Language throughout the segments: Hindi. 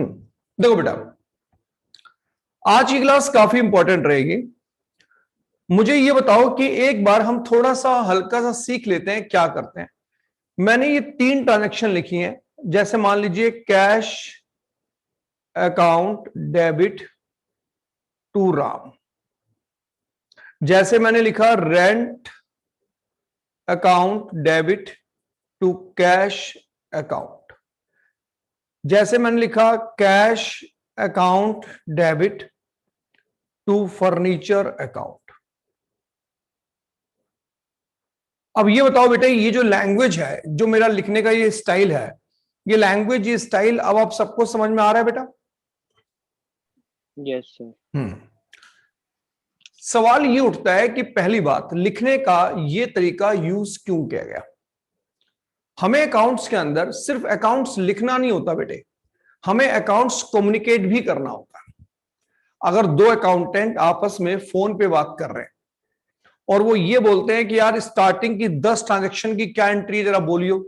देखो बेटा, आज की क्लास काफी इंपॉर्टेंट रहेगी। मुझे ये बताओ कि एक बार हम थोड़ा सा हल्का सा सीख लेते हैं क्या करते हैं। मैंने ये 3 ट्रांजैक्शन लिखी हैं, जैसे मान लीजिए cash account debit to Ram, जैसे मैंने लिखा rent account debit to cash account, जैसे मैंने लिखा cash account debit to furniture account. अब ये बताओ बेटा, ये जो लैंग्वेज है, जो मेरा लिखने का ये स्टाइल है, ये लैंग्वेज, ये स्टाइल अब आप सबको समझ में आ रहा है बेटा? Yes sir. सवाल ये उठता है कि पहली बात, लिखने का ये तरीका यूज क्यों किया गया? हमें अकाउंट्स के अंदर सिर्फ अकाउंट्स लिखना नहीं होता बेटे, हमें अकाउंट्स कम्युनिकेट भी करना होता है। अगर 2 अकाउंटेंट आपस में फोन पे बात कर रहे हैं और वो ये बोलते हैं कि यार स्टार्टिंग की 10 ट्रांजैक्शन की क्या एंट्री है जरा बोलियो,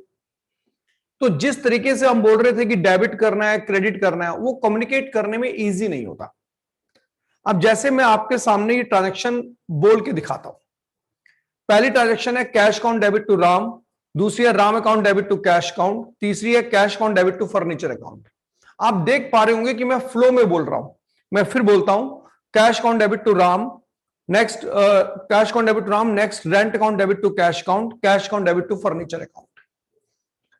तो जिस तरीके से हम बोल रहे थे कि डेबिट करना है, क्रेडिट करना है, वो कम्युनिकेट करने में इजी नहीं होता। अब जैसे मैं आपके सामने ये ट्रांजैक्शन बोल के दिखाता हूं। पहली ट्रांजैक्शन है cash account debit to Ram, दूसरी है Ram account debit to cash account, तीसरी है cash account debit to furniture account. आप देख पा रहे होंगे कि मैं फ्लो में बोल रहा हूं। मैं फिर बोलता हूं, cash account debit to Ram, next cash account debit to Ram, next rent account debit to cash account debit to furniture account.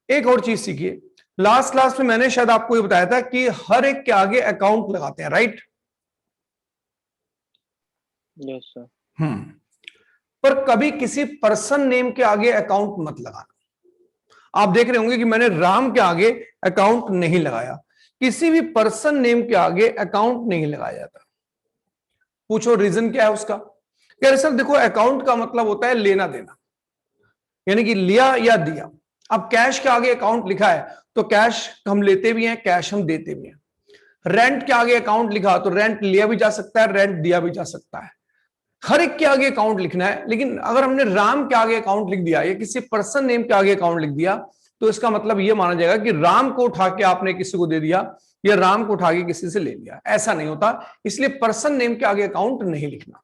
एक और चीज सीखिए, लास्ट क्लास में मैंने शायद आपको ये बताया था कि हर एक के आगे अकाउंट लगाते हैं, राइट? Yes sir. पर कभी किसी पर्सन नेम के आगे अकाउंट मत लगाना। आप देख रहे होंगे कि मैंने राम के आगे अकाउंट नहीं लगाया, किसी भी पर्सन नेम के आगे अकाउंट नहीं लगाया जाता। पूछो रीजन क्या है उसका? कह रहे सर देखो, अकाउंट का मतलब होता है लेना देना, यानी कि लिया या दिया। अब कैश के आगे अकाउंट लिखा है तो कैश हम लेते भी हैं, कैश हम देते भी हैं। रेंट के आगे अकाउंट लिखा तो रेंट लिया भी जा सकता है, रेंट दिया भी जा सकता है। हर एक के आगे अकाउंट लिखना है। लेकिन अगर हमने राम के आगे अकाउंट लिख दिया या किसी पर्सन नेम के आगे अकाउंट लिख दिया तो इसका मतलब यह माना जाएगा कि राम को उठा के आपने किसी को दे दिया या राम को उठा के किसी से ले लिया। ऐसा नहीं होता, इसलिए पर्सन नेम के आगे अकाउंट नहीं लिखना।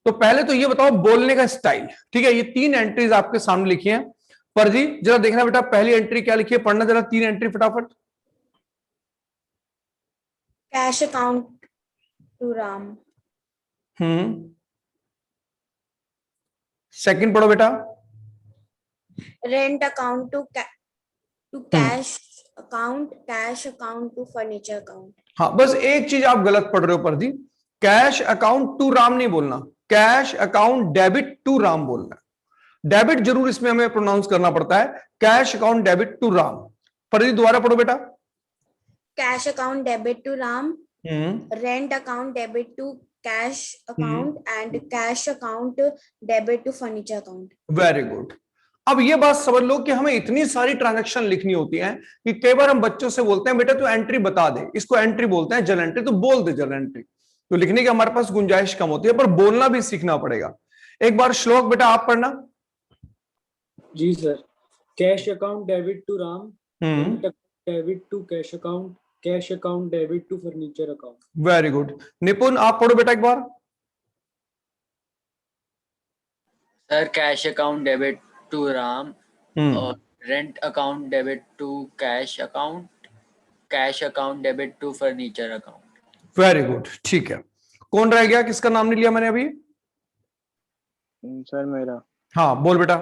तो पहले तो ये बताओ बोलने का स्टाइल, ठीक है? ये 3 एंट्रीज आपके सामने लिखी हैं। पर जी जरा देखना बेटा, पहली एंट्री क्या लिखी है, पढ़ना जरा 3 एंट्री फटाफट। Cash account to Ram. Second पढ़ो बेटा। Rent account to cash account to furniture account. हाँ, बस एक चीज आप गलत पढ़ रहे हो Pardi, cash account to Ram नहीं बोलना, cash account debit to Ram बोलना। डेबिट जरूर इसमें हमें प्रोनाउंस करना पड़ता है, cash account debit to Ram. Pardi दोबारा पढ़ो बेटा। Cash account debit to Ram, rent account debit to cash account and cash account debit to furniture account. Very good. अब ये बात समझ लो कि हमें इतनी सारी ट्रांजैक्शन लिखनी होती हैं कि कई बार हम बच्चों से बोलते हैं बेटा तू एंट्री बता दे, इसको एंट्री बोलते हैं, जर्नल एंट्री, तो बोल दे जर्नल एंट्री। तो लिखने की हमारे पास गुंजाइश कम होती है, पर बोलना भी सीखना पड़ेगा। एक बार श्लोक बेटा आप पढ़ना। जी sir. Cash account debit to Ram, debit to cash account debit to furniture account. Very good. Nipun आप पढ़ो बेटा एक बार। Sir cash account debit to Ram और rent account debit to cash account debit to furniture account. Very good, ठीक है। कौन रह गया, किसका नाम नहीं लिया मैंने अभी? सर मेरा। हाँ बोल बेटा।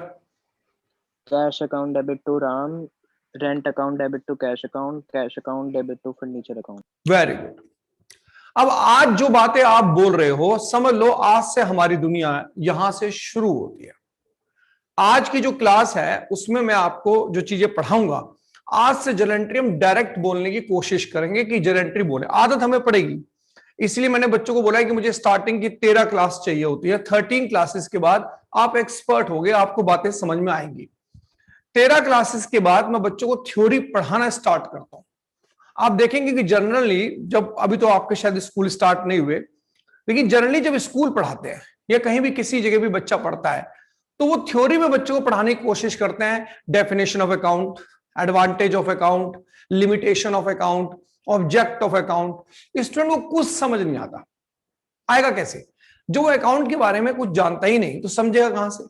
Cash account debit to Ram, rent account debit to cash account debit to furniture account. Very good. अब आज जो बातें आप बोल रहे हो, समझ लो आज से हमारी दुनिया यहां से शुरू होती है। आज की जो क्लास है उसमें मैं आपको जो चीजें पढ़ाऊंगा, आज से जर्नल एंट्री हम डायरेक्ट बोलने की कोशिश करेंगे कि जर्नल एंट्री बोले। आदत हमें पड़ेगी, इसलिए मैंने बच्चों को बोला है कि मुझे स्टार्टिंग की 13 क्लास चाहिए होती है। 13 क्लासेस के बाद आप एक्सपर्ट हो गए, आपको बातें समझ में आएंगी। 13 क्लासेस के बाद मैं बच्चों को थ्योरी पढ़ाना स्टार्ट करता हूं। आप देखेंगे कि जनरली जब, अभी तो आपके शायद स्कूल स्टार्ट नहीं हुए, लेकिन जनरली जब स्कूल पढ़ाते हैं या कहीं भी किसी जगह भी बच्चा पढ़ता है तो वो थ्योरी में बच्चों को पढ़ाने की कोशिश करते हैं। Definition of account, advantage of account, limitation of account, object of account. Student को कुछ समझ नहीं आता, आएगा कैसे? जो वो अकाउंट के बारे में कुछ जानता ही नहीं तो समझेगा कहां से?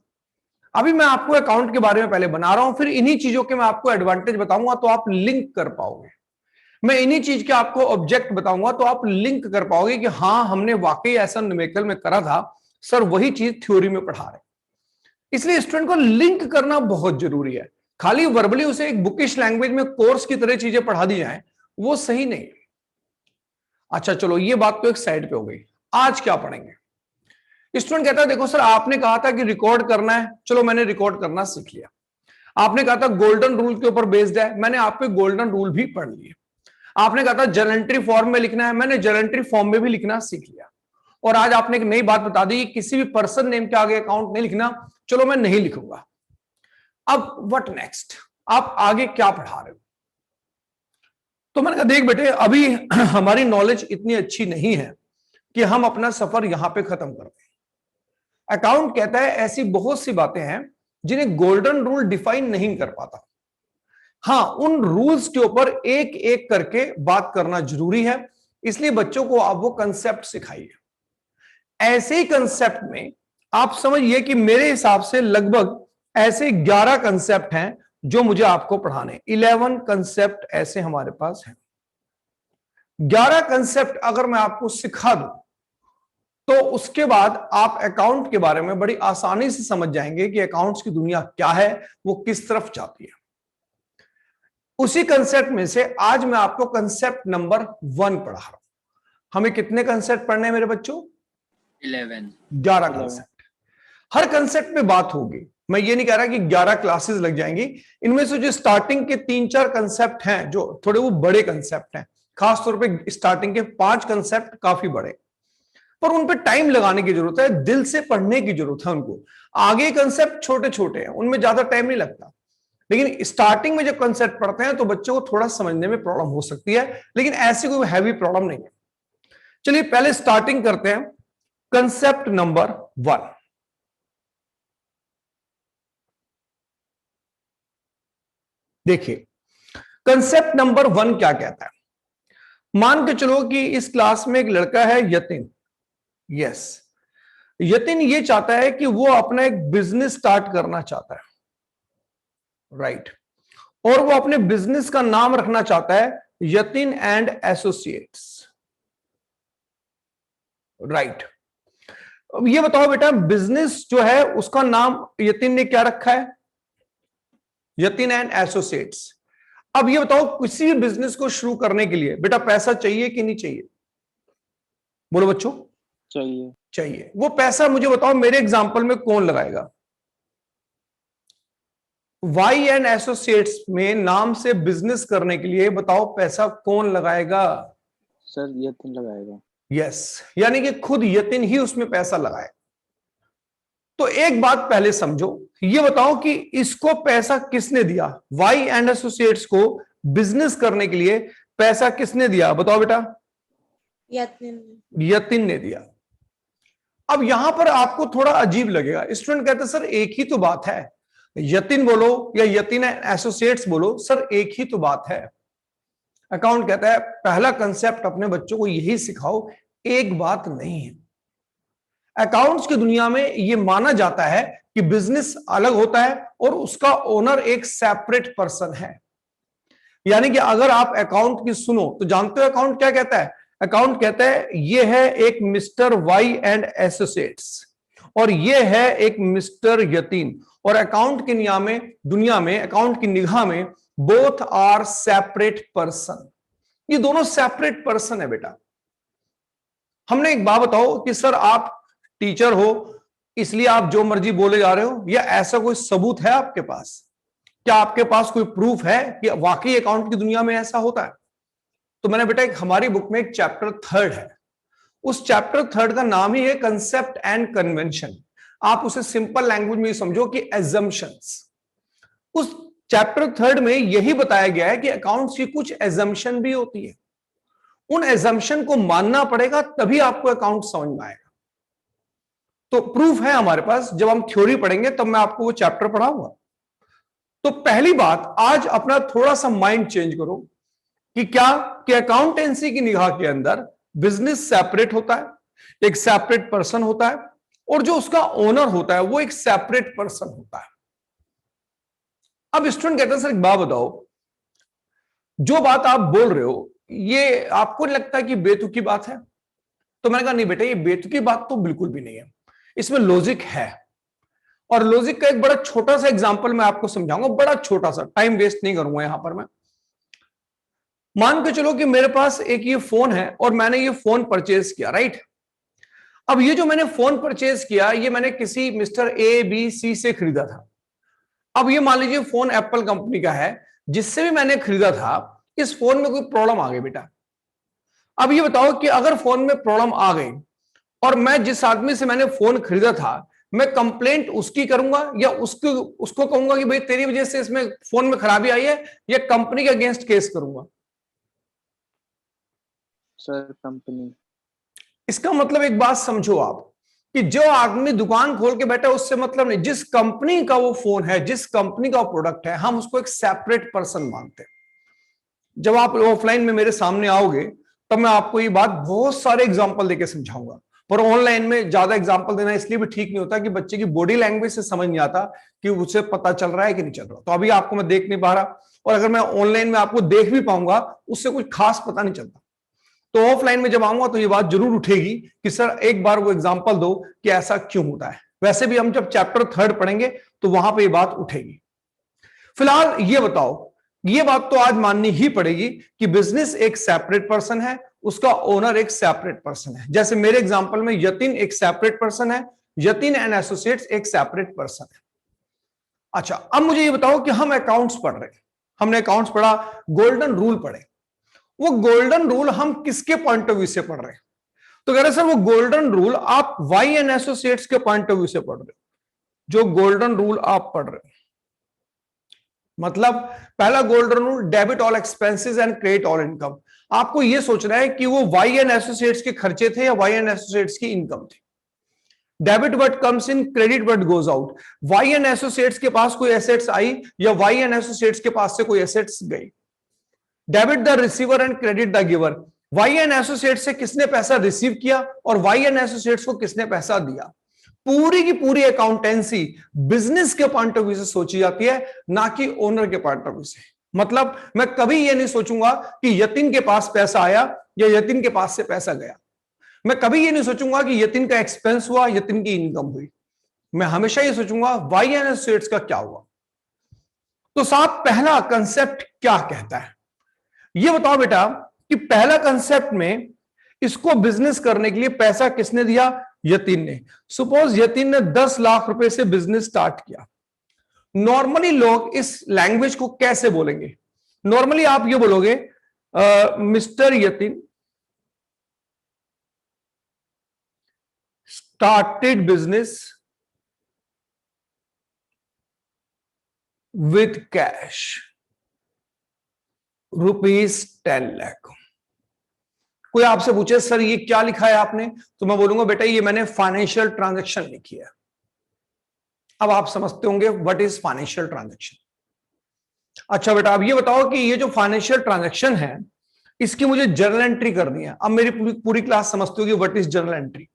अभी मैं आपको अकाउंट के बारे में पहले बना रहा हूं, फिर इन्हीं चीजों के मैं आपको एडवांटेज बताऊंगा तो आप लिंक कर पाओगे। मैं इन्हीं चीज के आपको ऑब्जेक्ट बताऊंगा तो आप लिंक कर पाओगे कि हाँ हमने वाकई ऐसा न्यूमेरिकल में करा था, सर वही चीज थ्योरी में पढ़ा रहे। इसलिए स्टूडेंट को लिंक करना बहुत जरूरी है। खाली वर्बली उसे एक बुकिश लैंग्वेज में कोर्स की तरह चीजें पढ़ा दी जाए वो सही नहीं। अच्छा चलो ये बात तो एक साइड पे हो गई। आज क्या पढ़ेंगे? स्टूडेंट कहता है देखो सर आपने कहा था कि रिकॉर्ड करना है, चलो मैंने रिकॉर्ड करना सीख लिया। आपने कहा था गोल्डन रूल के ऊपर बेस्ड है, मैंने आपके गोल्डन रूल भी पढ़ लिए। आपने कहा था जर्नल एंट्री फॉर्म में लिखना है, मैंने जर्नल एंट्री फॉर्म में भी लिखना सीख लिया। और आज आपने एक नई बात बता दी, किसी भी पर्सन नेम के आगे अकाउंट नहीं लिखना, चलो मैं नहीं लिखूंगा। अब व्हाट नेक्स्ट? आप आगे क्या पढ़ा रहे हो? तो मैंने कहा देख बेटे अभी हमारी नॉलेज इतनी अच्छी नहीं है कि हम अपना सफर यहां पे खत्म कर दें। अकाउंट कहता है ऐसी बहुत सी बातें हैं जिन्हें गोल्डन रूल डिफाइन नहीं कर पाता। हाँ उन रूल्स के ऊपर एक एक करके बात करना जरूरी है, इसलिए बच्चों को आप वो कंसेप्ट सिखाइए। ऐसे ही कंसेप्ट में आप समझिए कि मेरे हिसाब से लगभग ऐसे 11 कंसेप्ट हैं जो मुझे आपको पढ़ाने। 11 कंसेप्ट ऐसे हमारे पास हैं। 11 कंसेप्ट अगर मैं आपको सिखा दूं तो उसके बाद आप अकाउंट के बारे में बड़ी आसानी से समझ जाएंगे कि अकाउंट्स की दुनिया क्या है, वो किस तरफ जाती है। उसी कंसेप्ट में से आज मैं आपको कंसेप्ट नंबर 1 पढ़ा रहा हूं। हमें कितने कंसेप्ट पढ़ने हैं मेरे बच्चों? 11 कंसेप्ट। हर कंसेप्ट पे बात होगी। मैं ये नहीं कह रहा कि 11 क्लासेस लग जाएंगी। इनमें से जो स्टार्टिंग के 3-4 कंसेप्ट हैं जो थोड़े वो बड़े कंसेप्ट हैं, खासतौर पे स्टार्टिंग के 5 कंसेप्ट काफी बड़े, पर उन पे टाइम लगाने की जरूरत है, दिल से पढ़ने की जरूरत है उनको। आगे कंसेप्ट छोटे छोटे हैं, उनमें ज्यादा टाइम नहीं लगता, लेकिन स्टार्टिंग में जब कंसेप्ट पढ़ते हैं तो बच्चों को थोड़ा समझने में प्रॉब्लम हो सकती है, लेकिन ऐसी कोई हैवी प्रॉब्लम नहीं है। चलिए पहले स्टार्टिंग करते हैं कंसेप्ट नंबर 1। देखिए कंसेप्ट नंबर 1 क्या कहता है। मान के चलो कि इस क्लास में एक लड़का है यतिन। यस, यतिन ये चाहता है कि वो अपना एक बिजनेस स्टार्ट करना चाहता है, राइट। और वो अपने बिजनेस का नाम रखना चाहता है यतिन एंड एसोसिएट्स, राइट। अब ये बताओ बेटा बिजनेस जो है उसका नाम यतिन ने क्या रखा है? Yatin and associates. अब ये बताओ किसी भी बिजनेस को शुरू करने के लिए बेटा पैसा चाहिए कि नहीं चाहिए? बोलो बच्चों। चाहिए। चाहिए। वो पैसा मुझे बताओ मेरे एग्जांपल में कौन लगाएगा? वाई एंड एसोसिएट्स में नाम से बिजनेस करने के लिए बताओ पैसा कौन लगाएगा? सर यतिन लगाएगा। यस, यानी कि खुद यतिन ही उसमें पैसा लगाए। तो एक बात पहले समझो, ये बताओ कि इसको पैसा किसने दिया? वाई एंड एसोसिएट्स को बिजनेस करने के लिए पैसा किसने दिया? बताओ बेटा। यतिन ने दिया। अब यहां पर आपको थोड़ा अजीब लगेगा। स्टूडेंट कहते सर एक ही तो बात है, यतिन बोलो या यतिन एंड एसोसिएट्स बोलो, सर एक ही तो बात है। अकाउंट कहता है पहला कंसेप्ट अपने बच्चों को यही सिखाओ, एक बात नहीं है। अकाउंट्स की दुनिया में यह माना जाता है कि बिजनेस अलग होता है और उसका ओनर एक सेपरेट पर्सन है। यानी कि अगर आप अकाउंट की सुनो तो जानते हो अकाउंट क्या कहता है? अकाउंट कहता है ये है एक मिस्टर वाई एंड एसोसिएट्स और ये है एक मिस्टर यतिन, और अकाउंट की दुनिया में अकाउंट की निगाह में बोथ आर सेपरेट पर्सन। ये दोनों सेपरेट पर्सन है बेटा। हमने एक बात बताओ कि सर आप टीचर हो इसलिए आप जो मर्जी बोले जा रहे हो, या ऐसा कोई सबूत है आपके पास? क्या आपके पास कोई प्रूफ है कि वाकई अकाउंट की दुनिया में ऐसा होता है? तो मैंने बेटा एक हमारी बुक में एक चैप्टर 3 है, उस चैप्टर 3 का नाम ही है कंसेप्ट एंड कन्वेंशन। आप उसे सिंपल लैंग्वेज में समझो कि एजम्पशंस। उस चैप्टर 3 में यही बताया गया है कि अकाउंट्स की कुछ एजम्पशन भी होती है, उन एजम्पशन को मानना पड़ेगा तभी आपको अकाउंट समझ में आएगा। तो प्रूफ है हमारे पास, जब हम थ्योरी पढ़ेंगे तब मैं आपको वो चैप्टर पढ़ाऊंगा। तो पहली बात, आज अपना थोड़ा सा माइंड चेंज करो कि क्या कि अकाउंटेंसी की निगाह के अंदर बिजनेस सेपरेट होता है, एक सेपरेट पर्सन होता है, और जो उसका ओनर होता है वो एक सेपरेट पर्सन होता है। अब स्टूडेंट कहते हैं सर एक बात बताओ, जो बात आप बोल रहे हो ये आपको लगता है कि बेतुकी बात है? तो मैंने कहा नहीं बेटा, ये बेतुकी बात तो बिल्कुल भी नहीं है, इसमें लॉजिक है। और लॉजिक का एक बड़ा छोटा सा एग्जांपल मैं आपको समझाऊंगा, बड़ा छोटा सा, टाइम वेस्ट नहीं करूंगा यहां पर मैं। मान के चलो कि मेरे पास एक ये फोन है और मैंने ये फोन परचेज किया, राइट? अब ये जो मैंने फोन परचेज किया ये मैंने किसी मिस्टर ए बी सी से खरीदा था। अब ये मान लीजिए फोन एप्पल कंपनी का है, जिससे भी मैंने खरीदा था इस फोन में कोई प्रॉब्लम आ गई बेटा। अब ये बताओ कि अगर फोन में प्रॉब्लम आ गई और मैं जिस आदमी से मैंने फोन खरीदा था, मैं कंप्लेंट उसकी करूंगा या उसको कहूंगा कि भाई तेरी वजह से इसमें फोन में खराबी आई है, या कंपनी के अगेंस्ट केस करूंगा? Sir company. इसका मतलब एक बात समझो आप कि जो आदमी दुकान खोल के बैठा है उससे मतलब नहीं, जिस कंपनी का वो फोन है, जिस कंपनी का प्रोडक्ट है, हम उसको एक सेपरेट पर्सन मानते हैं। जब आप ऑफलाइन में मेरे सामने आओगे तब मैं आपको ये बात बहुत सारे एग्जांपल देके समझाऊंगा, पर ऑनलाइन में ज्यादा एग्जांपल देना इसलिए भी ठीक नहीं होता कि बच्चे की बॉडी लैंग्वेज से समझ नहीं आता कि उसे पता चल रहा है कि नहीं चल रहा। तो अभी आपको मैं देख नहीं पा रहा, और अगर मैं ऑनलाइन में आपको देख भी पाऊंगा उससे कुछ खास पता नहीं चलता। तो ऑफलाइन में जब आऊंगा तो ये बात जरूर उठेगी कि सर एक बार वो एग्जांपल दो कि ऐसा क्यों होता है। वैसे भी हम जब चैप्टर 3 पढ़ेंगे तो वहां पे ये बात उठेगी। फिलहाल ये बताओ, ये बात तो आज माननी ही पड़ेगी कि बिजनेस एक सेपरेट पर्सन है, उसका ओनर एक सेपरेट पर्सन है। जैसे मेरे एग्जांपल में यतिन एक सेपरेट पर्सन है, यतिन एंड एसोसिएट्स एक सेपरेट पर्सन है। अच्छा, अब मुझे ये बताओ कि हम अकाउंट्स पढ़ रहे हैं, हमने अकाउंट्स पढ़ा, गोल्डन रूल पढ़े। वो गोल्डन रूल हम किसके पॉइंट ऑफ व्यू से पढ़ रहे हैं? तो कह रहे सर वो गोल्डन रूल आप वाई एंड एसोसिएट्स के पॉइंट ऑफ व्यू से पढ़ रहे हो। जो गोल्डन रूल आप पढ़ रहे हो मतलब पहला golden rule, debit all expenses and credit all income. आपको यह सोचना है कि वो वाई एंड एसोसिएट्स के खर्चे थे या वाई एंड एसोसिएट्स की इनकम थी। Debit what comes in, credit what goes out. Y and associates के पास कोई एसेट्स आई या वाई एंड एसोसिएट्स के पास से कोई एसेट्स गई। Debit the receiver and credit the giver. Y and associates से किसने पैसा रिसीव किया और वाई एंड एसोसिएट्स को किसने पैसा दिया। पूरी की पूरी अकाउंटेंसी बिजनेस के पॉइंट ऑफ व्यू से सोची जाती है, ना कि ओनर के पॉइंट ऑफ व्यू से। मतलब मैं कभी यह नहीं सोचूंगा कि यतिन के पास पैसा आया या यतिन के पास से पैसा गया। मैं कभी यह नहीं सोचूंगा कि यतिन का एक्सपेंस हुआ, यतिन की इनकम हुई। मैं हमेशा ये सोचूंगा वाई एंड एसोसिएट्स का क्या हुआ। तो साहब पहला कंसेप्ट क्या कहता है ये बताओ बेटा कि पहला कंसेप्ट में इसको बिजनेस करने के लिए पैसा किसने दिया? यतिन ने। सपोज यतिन ने 10 लाख रुपए से बिजनेस स्टार्ट किया। नॉर्मली लोग इस लैंग्वेज को कैसे बोलेंगे? नॉर्मली आप ये बोलोगे mister Yatin started business with cash ₹10 lakh. कोई आपसे पूछे सर ये क्या लिखा है आपने, तो मैं बोलूंगा बेटा ये मैंने फाइनेंशियल ट्रांजैक्शन लिखी है। अब आप समझते होंगे व्हाट इज फाइनेंशियल ट्रांजैक्शन। अच्छा बेटा अब ये बताओ कि ये जो फाइनेंशियल ट्रांजैक्शन है इसकी मुझे जर्नल एंट्री करनी है। अब मेरी पूरी क्लास समझते होगी व्हाट इज जर्नल एंट्री।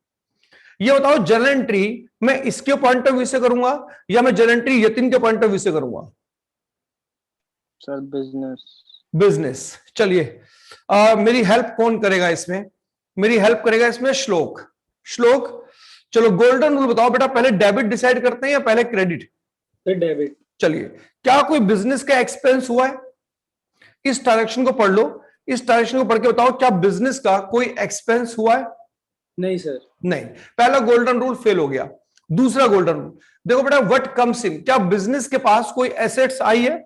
ये बताओ जर्नल एंट्री मैं इसके पॉइंट ऑफ व्यू से करूंगा या मैं जर्नल एंट्री यतिन के पॉइंट ऑफ व्यू से करूंगा? Sir business. बिजनेस। चलिए मेरी हेल्प कौन करेगा इसमें? मेरी हेल्प करेगा इसमें श्लोक। श्लोक चलो गोल्डन रूल बताओ बेटा, पहले डेबिट डिसाइड करते हैं या पहले क्रेडिट? डेबिट। चलिए क्या कोई बिजनेस का एक्सपेंस हुआ है? इस डायरेक्शन को पढ़ लो, इस डायरेक्शन को पढ़ के बताओ क्या बिजनेस का कोई एक्सपेंस हुआ है? नहीं सर। नहीं। पहला गोल्डन रूल फेल हो गया। दूसरा गोल्डन रूल देखो बेटा, व्हाट कम्स इन, क्या बिजनेस के पास कोई एसेट्स आई है?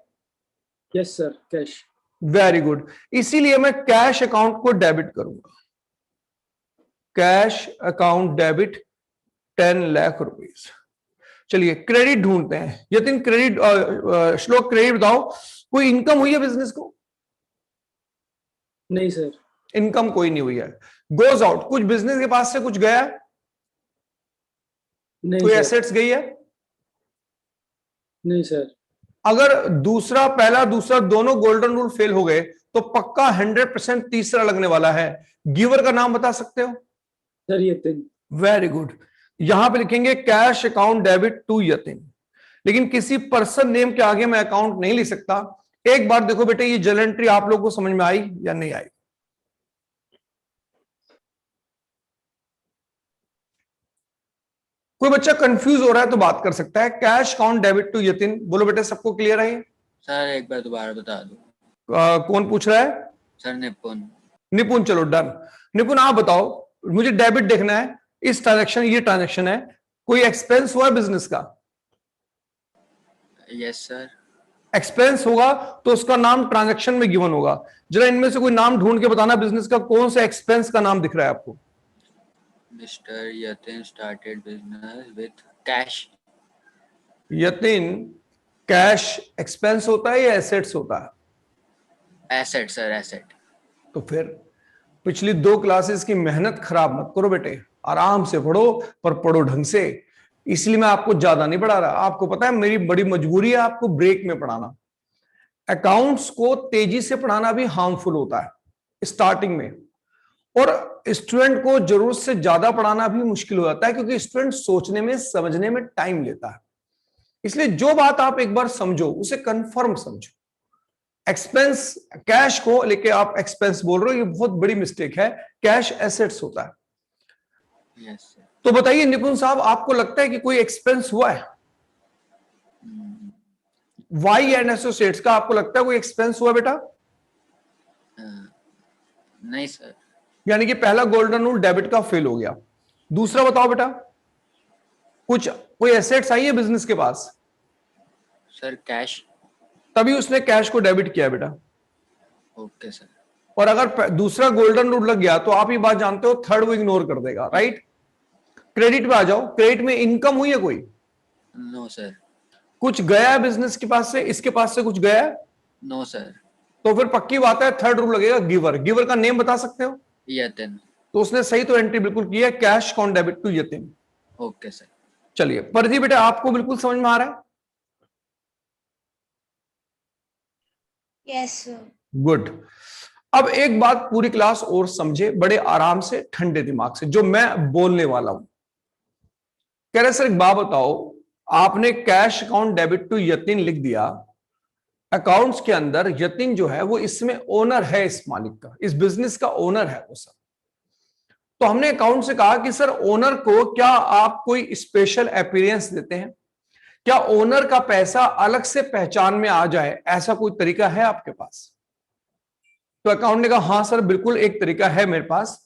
Yes sir, cash. Very good, इसीलिए मैं कैश अकाउंट को डेबिट करूंगा। Cash account debit 10 lakh rupees. चलिए क्रेडिट ढूंढते हैं। यतिन क्रेडिट, श्लोक क्रेडिट बताओ, कोई इनकम हुई है बिजनेस को? नहीं सर। इनकम कोई नहीं हुई है। गोज आउट, कुछ बिजनेस के पास से कुछ गया है? नहीं कोई सर। एसेट्स गई है? नहीं सर। अगर दूसरा, पहला दूसरा दोनों गोल्डन रूल फेल हो गए तो पक्का 100% तीसरा लगने वाला है। गिवर का नाम बता सकते हो? सर यतिन। Very good. यहां पे लिखेंगे cash account debit to Yatin, लेकिन किसी पर्सन नेम के आगे मैं अकाउंट नहीं लिख सकता। एक बार देखो बेटे, ये जर्नल एंट्री आप लोगों को समझ में आई या नहीं आई? कोई बच्चा कंफ्यूज हो रहा है तो बात कर सकता है। Cash account debit to Yatin, बोलो बेटे, सबको क्लियर है? सर एक बार दोबारा बता दो। कौन पूछ रहा है? सर निपुण। निपुण, चलो डन। निपुण आप बताओ, मुझे डेबिट देखना है, इस ट्रांजैक्शन, ये ट्रांजैक्शन है, कोई एक्सपेंस हुआ बिजनेस का? Yes sir. एक्सपेंस होगा तो उसका नाम ट्रांजैक्शन में गिवन होगा। जरा इनमें से कोई नाम ढूंढ के बताना बिजनेस का, कौन सा एक्सपेंस का नाम दिख रहा है आपको? Mister Yatin started business with cash. Yatin, cash expense होता है या एसेट्स होता है? Asset sir, asset. तो फिर पिछली 2 क्लासेस की मेहनत खराब मत करो बेटे, आराम से पढ़ो, पर पढ़ो ढंग से। इसलिए मैं आपको ज्यादा नहीं पढ़ा रहा। आपको पता है मेरी बड़ी मजबूरी है आपको ब्रेक में पढ़ाना। अकाउंट्स को तेजी से पढ़ाना भी हार्मफुल होता है स्टार्टिंग में, और स्टूडेंट को जरूरत से ज्यादा पढ़ाना भी मुश्किल हो जाता है, क्योंकि स्टूडेंट सोचने में, समझने में टाइम लेता है। इसलिए जो बात आप एक बार समझो उसे कंफर्म समझो। एक्सपेंस, कैश को लेके आप एक्सपेंस बोल रहे हो, ये बहुत बड़ी मिस्टेक है। कैश एसेट्स होता है। Yes sir. तो बताइए निपुण साहब, आपको लगता है कि कोई एक्सपेंस हुआ है वाई एंड एसोसिएट्स का? आपको लगता है कोई एक्सपेंस हुआ बेटा? नहीं सर। यानी कि पहला गोल्डन रूल डेबिट का फेल हो गया। दूसरा बताओ बेटा, कोई एसेट्स आई है बिजनेस के पास? Sir cash. तभी उसने कैश को डेबिट किया बेटा। Okay sir. और अगर दूसरा गोल्डन रूल लग गया तो आप ये बात जानते हो, थर्ड वो इग्नोर कर देगा, राइट? क्रेडिट पे आ जाओ। क्रेडिट में इनकम हुई है कोई? No sir. कुछ गया है बिजनेस के पास से, इसके पास से कुछ गया है? No sir. तो फिर पक्की बात है थर्ड रूल लगेगा गिवर। गिवर का नेम बता सकते हो? यतिन। तो उसने सही तो एंट्री बिल्कुल की है, cash account debit to Yatin. Okay sir. चलिए परजी बेटा, आपको बिल्कुल समझ में आ रहा है? Yes sir. गुड। अब एक बात पूरी क्लास और समझे बड़े आराम से, ठंडे दिमाग से, जो मैं बोलने वाला हूं। कह रहे सर एक बात बताओ, आपने cash account debit to Yatin लिख दिया, अकाउंट्स के अंदर यतिन जो है वो इसमें ओनर है, इस मालिक का, इस बिजनेस का ओनर है वो सर। तो हमने अकाउंट से कहा कि सर ओनर को क्या आप कोई स्पेशल अपीयरेंस देते हैं? क्या ओनर का पैसा अलग से पहचान में आ जाए, ऐसा कोई तरीका है आपके पास? तो अकाउंट ने कहा हाँ सर बिल्कुल एक तरीका है मेरे पास,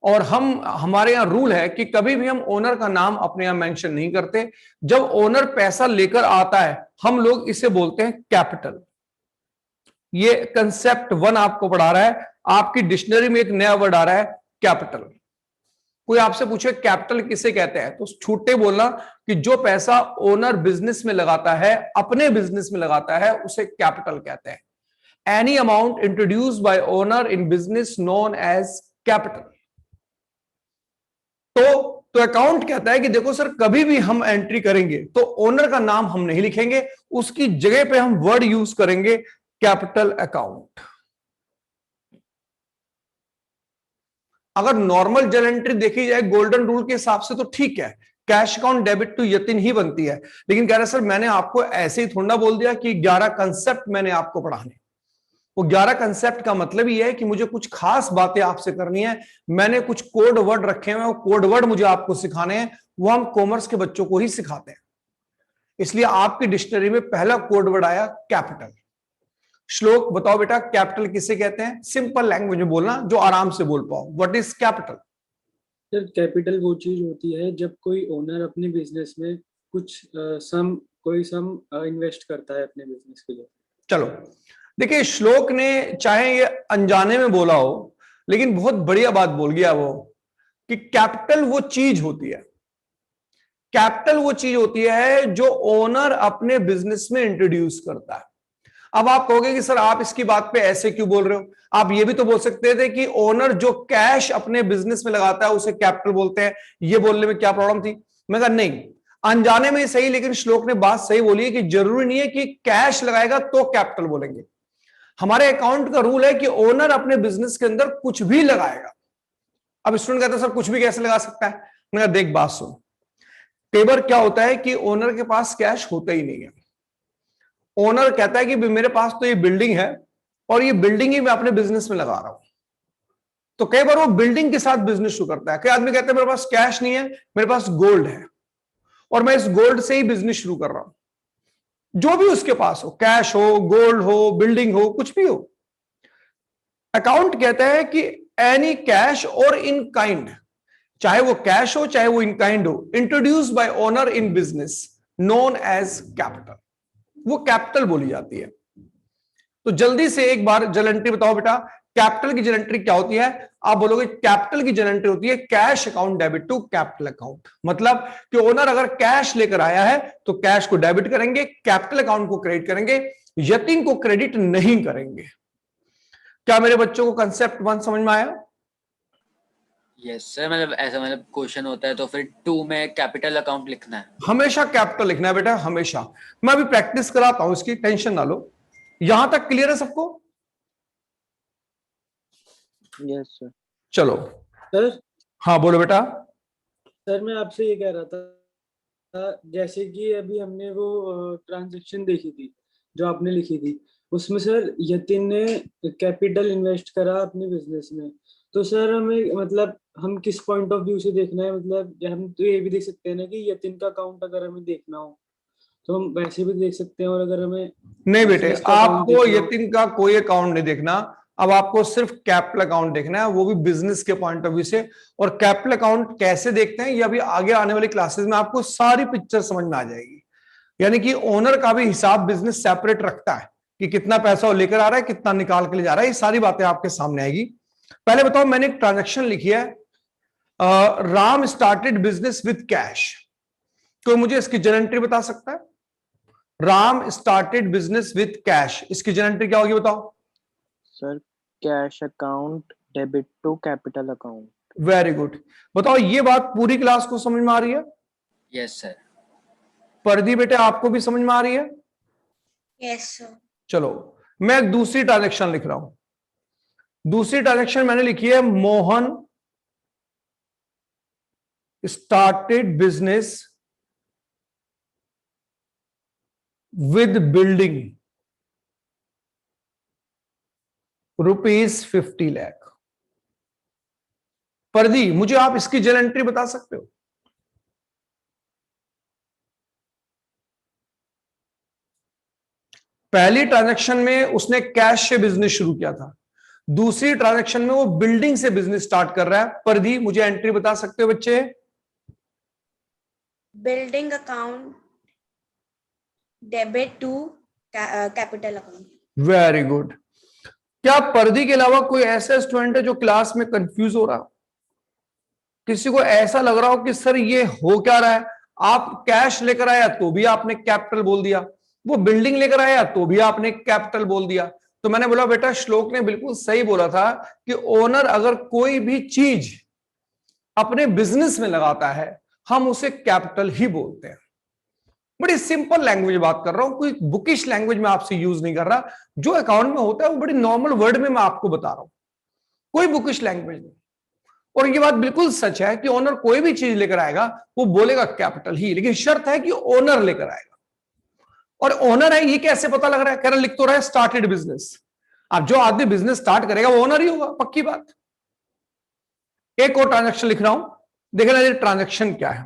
और हमारे यहां रूल है कि कभी भी हम ओनर का नाम अपने यहां मेंशन नहीं करते। जब ओनर पैसा लेकर आता है हम लोग इसे बोलते हैं कैपिटल। ये कंसेप्ट 1 आपको पढ़ा रहा है, आपकी डिक्शनरी में एक नया वर्ड आ रहा है कैपिटल। कोई आपसे पूछे कैपिटल किसे कहते हैं, तो छूटे बोलना कि जो पैसा ओनर बिजनेस में लगाता है, अपने बिजनेस में लगाता है, उसे कैपिटल कहते हैं। Any amount introduced by owner in business known as capital. तो अकाउंट कहता है कि देखो सर कभी भी हम एंट्री करेंगे तो ओनर का नाम हम नहीं लिखेंगे, उसकी जगह पे हम वर्ड यूज करेंगे कैपिटल अकाउंट। अगर नॉर्मल जर्नल एंट्री देखी जाए गोल्डन रूल के हिसाब से तो ठीक है, cash account debit to Yatin ही बनती है। लेकिन कह रहे सर मैंने आपको ऐसे ही थोड़ा बोल दिया कि 11 कंसेप्ट मैंने आपको पढ़ाने। वो 11 कंसेप्ट का मतलब ये है कि मुझे कुछ खास बातें आपसे करनी है। मैंने कुछ कोड वर्ड रखे हुए हैं, वो कोड वर्ड मुझे आपको सिखाने हैं, वो हम कॉमर्स के बच्चों को ही सिखाते हैं। इसलिए आपकी डिक्शनरी में पहला कोड वर्ड आया कैपिटल। श्लोक बताओ बेटा, कैपिटल किसे कहते हैं? सिंपल लैंग्वेज में बोलना जो आराम से बोल पाओ। What is capital? Sir capital वो चीज होती है जब कोई ओनर अपने बिजनेस में कुछ कोई सम इन्वेस्ट करता है अपने बिजनेस के लिए। चलो देखिए, श्लोक ने चाहे ये अनजाने में बोला हो, लेकिन बहुत बढ़िया बात बोल गया वो, कि कैपिटल वो चीज होती है, कैपिटल वो चीज होती है जो ओनर अपने बिजनेस में इंट्रोड्यूस करता है। अब आप कहोगे कि सर आप इसकी बात पे ऐसे क्यों बोल रहे हो? आप ये भी तो बोल सकते थे कि ओनर जो कैश अपने बिजनेस में लगाता है उसे कैपिटल बोलते हैं। ये बोलने में क्या प्रॉब्लम थी? मैं कहा नहीं, अनजाने में सही, लेकिन श्लोक ने बात सही बोली है कि जरूरी नहीं है कि कैश लगाएगा तो कैपिटल बोलेंगे। हमारे अकाउंट का रूल है कि ओनर अपने बिजनेस के अंदर कुछ भी लगाएगा। अब स्टूडेंट कहता है सर कुछ भी कैसे लगा सकता है? मैंने कहा देख बात सुन, कई बार क्या होता है कि ओनर के पास कैश होता ही नहीं है। ओनर कहता है कि मेरे पास तो ये बिल्डिंग है और ये बिल्डिंग ही मैं अपने बिजनेस में लगा रहा हूं। तो कई बार वो बिल्डिंग के साथ बिजनेस शुरू करता है। कई आदमी कहते हैं मेरे पास कैश नहीं है, मेरे पास गोल्ड है और मैं इस गोल्ड से ही बिजनेस शुरू कर रहा हूं। जो भी उसके पास हो, कैश हो, गोल्ड हो, बिल्डिंग हो, कुछ भी हो, अकाउंट कहता है कि एनी कैश और इन काइंड, चाहे वो कैश हो चाहे वो इन काइंड हो, introduce by owner in business known as capital, वो कैपिटल बोली जाती है। तो जल्दी से एक बार जनरल एंट्री बताओ बेटा, कैपिटल की जनरल एंट्री क्या होती है? आप बोलोगे कैपिटल की जनरल एंट्री होती है cash account debit to capital account. मतलब कि ओनर अगर कैश लेकर आया है तो कैश को डेबिट करेंगे, कैपिटल अकाउंट को क्रेडिट करेंगे, यतिन को क्रेडिट नहीं करेंगे। क्या मेरे बच्चों को कंसेप्ट 1 समझ में आया? यस सर, मतलब ऐसा मतलब क्वेश्चन होता है तो फिर 2 में कैपिटल अकाउंट लिखना है। हमेशा कैपिटल लिखना है बेटा, हमेशा। मैं अभी प्रैक्टिस कराता हूं, इसकी टेंशन ना लो। यहां तक क्लियर है सबको? Yes sir. चलो सर हाँ बोलो बेटा। सर मैं आपसे ये कह रहा था, जैसे कि अभी हमने वो ट्रांजैक्शन देखी थी जो आपने लिखी थी, उसमें सर यतिन ने कैपिटल इन्वेस्ट करा अपने बिजनेस में। तो सर हमें मतलब हम किस पॉइंट ऑफ व्यू से देखना है? मतलब हम तो ये भी देख सकते हैं ना कि यतिन का अकाउंट अगर हमें देखना हो तो हम वैसे भी देख सकते हैं, और अगर हमें नहीं बेटे, business का account आपको देखना हो- यतिन का कोई अकाउंट नहीं देखना। अब आपको सिर्फ कैपिटल अकाउंट देखना है, वो भी बिजनेस के पॉइंट ऑफ व्यू से। और कैपिटल अकाउंट कैसे देखते हैं ये अभी आगे आने वाली क्लासेस में आपको सारी पिक्चर समझ में आ जाएगी। यानी कि ओनर का भी हिसाब बिजनेस सेपरेट रखता है कि कितना पैसा वो लेकर आ रहा है, कितना निकाल के ले जा रहा है, ये सारी बातें आपके सामने आएगी। पहले बताओ, मैंने एक ट्रांजेक्शन लिखी है, Ram started business with cash. कोई मुझे इसकी जनरल एंट्री बता सकता है? Ram started business with cash, इसकी जनरल एंट्री क्या होगी बताओ? Sir cash account debit to capital account. Very good. बताओ ये बात पूरी क्लास को समझ में आ रही है? Yes sir. परदी बेटे आपको भी समझ में आ रही है? Yes sir. चलो मैं एक दूसरी ट्रांजेक्शन लिख रहा हूं। दूसरी ट्रांजेक्शन मैंने लिखी है, Mohan started business with building ₹50 lakh. Pardi मुझे आप इसकी जनरल एंट्री बता सकते हो? पहली ट्रांजैक्शन में उसने कैश से बिजनेस शुरू किया था, दूसरी ट्रांजैक्शन में वो बिल्डिंग से बिजनेस स्टार्ट कर रहा है। परदी मुझे एंट्री बता सकते हो बच्चे? Building account debit to capital account. Very good. क्या परदी के अलावा कोई ऐसा स्टूडेंट है जो क्लास में कंफ्यूज हो रहा, किसी को ऐसा लग रहा हो कि सर ये हो क्या रहा है? आप कैश लेकर आया तो भी आपने कैपिटल बोल दिया, वो बिल्डिंग लेकर आया तो भी आपने कैपिटल बोल दिया। तो मैंने बोला बेटा श्लोक ने बिल्कुल सही बोला था कि ओनर अगर कोई भी चीज अपने बिजनेस में लगाता है हम उसे कैपिटल ही बोलते हैं। बड़ी सिंपल लैंग्वेज बात कर रहा हूं, कोई बुकिश लैंग्वेज में आपसे यूज नहीं कर रहा। जो अकाउंट में होता है वो बड़ी नॉर्मल वर्ड में मैं आपको बता रहा हूं, कोई बुकिश लैंग्वेज नहीं। और ये बात बिल्कुल सच है कि ओनर कोई भी चीज लेकर आएगा वो बोलेगा कैपिटल ही, लेकिन शर्त है कि ओनर लेकर आएगा। और ओनर है ये कैसे पता लग रहा है? कह रहा लिख तो रहा है स्टार्टेड बिजनेस। अब जो आदमी बिजनेस स्टार्ट करेगा वो ओनर ही होगा, पक्की बात। एक और ट्रांजैक्शन लिख रहा हूं, देखना ये ट्रांजैक्शन क्या है।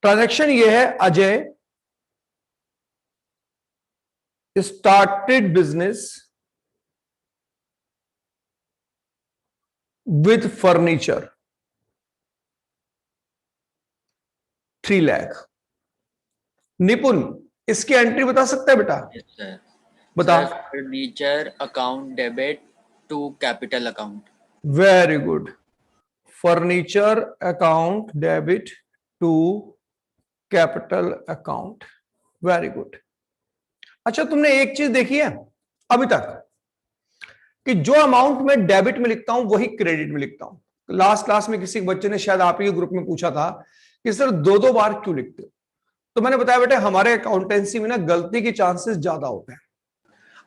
ट्रांजैक्शन ये है, Ajay started business with furniture 3 lakh. Nipun इसकी एंट्री बता सकता है बेटा? Yes sir. बता। Furniture account debit to capital account. Very good. Furniture account debit to capital account, very good. अच्छा तुमने एक चीज देखी है अभी तक कि जो अमाउंट मैं डेबिट में लिखता हूं वही क्रेडिट में लिखता हूं। लास्ट क्लास में किसी बच्चे ने शायद आप ही के ग्रुप में पूछा था कि सर 2-2 बार क्यों लिखते हो? तो मैंने बताया बेटा हमारे अकाउंटेंसी में ना गलती के चांसेस ज्यादा होते हैं।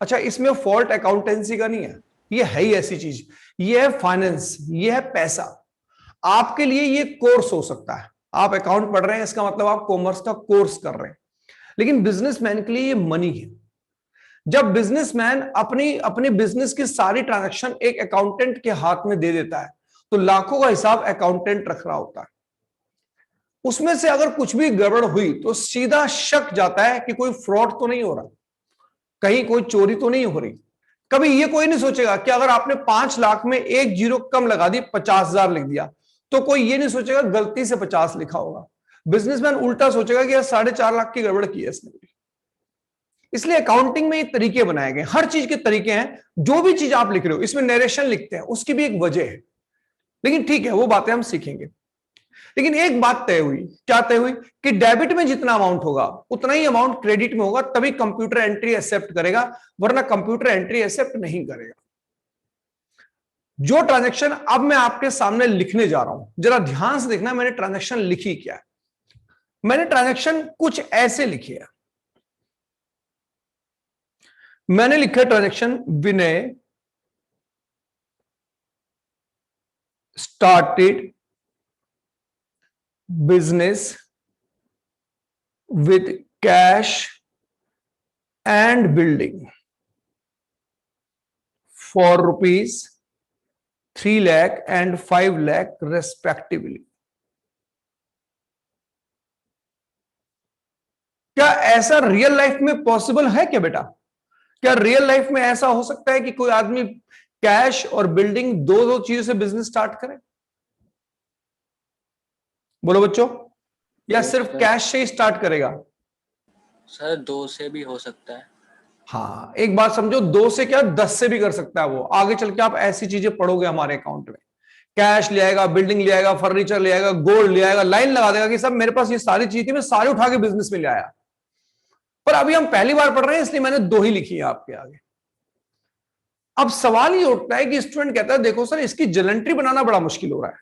अच्छा, इसमें फॉल्ट अकाउंटेंसी का नहीं है, ये है ही ऐसी चीज, ये है फाइनेंस, ये है पैसा। आपके लिए ये कोर्स हो सकता है, आप अकाउंट पढ़ रहे हैं इसका मतलब आप कॉमर्स का कोर्स कर रहे हैं, लेकिन बिजनेसमैन के लिए ये मनी है। जब बिजनेसमैन अपनी अपने बिजनेस की सारी ट्रांजैक्शन एक अकाउंटेंट के हाथ में दे देता है, तो लाखों का हिसाब अकाउंटेंट रख रहा होता है। उसमें से अगर कुछ भी गड़बड़ हुई तो सीधा शक जाता है कि कोई फ्रॉड तो नहीं हो रहा, कहीं कोई चोरी तो नहीं हो रही। कभी ये कोई नहीं सोचेगा कि अगर आपने 5 लाख में एक जीरो कम लगा दी, 50,000 लिख दिया, तो कोई ये नहीं सोचेगा गलती से 50 लिखा होगा। बिजनेसमैन उल्टा सोचेगा कि यार 4.5 लाख की गड़बड़ की है इसने। इसलिए अकाउंटिंग में ये तरीके बनाए गए, हर चीज के तरीके हैं। जो भी चीज आप लिख रहे हो, इसमें नरेशन लिखते हैं, उसकी भी एक वजह है, लेकिन ठीक है वो बातें हम सीखेंगे। लेकिन एक बात तय हुई, क्या तय हुई? कि डेबिट में जितना अमाउंट होगा उतना ही अमाउंट क्रेडिट में होगा, तभी कंप्यूटर एंट्री एक्सेप्ट करेगा, वरना कंप्यूटर एंट्री एक्सेप्ट नहीं करेगा। जो ट्रांजैक्शन अब मैं आपके सामने लिखने जा रहा हूं, जरा ध्यान से देखना मैंने ट्रांजैक्शन लिखी क्या है। मैंने ट्रांजैक्शन कुछ ऐसे लिखी है। मैंने लिखा transaction, Vinay started business with cash and building for rupees 3 lakh and 5 lakh respectively। क्या ऐसा रियल लाइफ में पॉसिबल है क्या बेटा? क्या रियल लाइफ में ऐसा हो सकता है कि कोई आदमी कैश और बिल्डिंग दो दो चीजों से बिजनेस स्टार्ट करे? बोलो बच्चों, या Yes, सिर्फ sir. कैश से ही स्टार्ट करेगा? सर 2 से भी हो सकता है। हाँ, एक बात समझो, 2 से क्या 10 से भी कर सकता है वो। आगे चल के आप ऐसी चीजें पढ़ोगे हमारे अकाउंट में, कैश ले आएगा, बिल्डिंग ले आएगा, फर्नीचर ले आएगा, गोल्ड ले आएगा, लाइन लगा देगा कि सब मेरे पास ये सारी चीज थी, मैं सारी उठा के बिजनेस में ले आया। पर अभी हम पहली बार पढ़ रहे हैं, इसलिए मैंने 2 ही लिखी है आपके आगे। अब सवाल ये उठता है कि स्टूडेंट कहता है देखो सर इसकी जलंट्री बनाना बड़ा मुश्किल हो रहा है।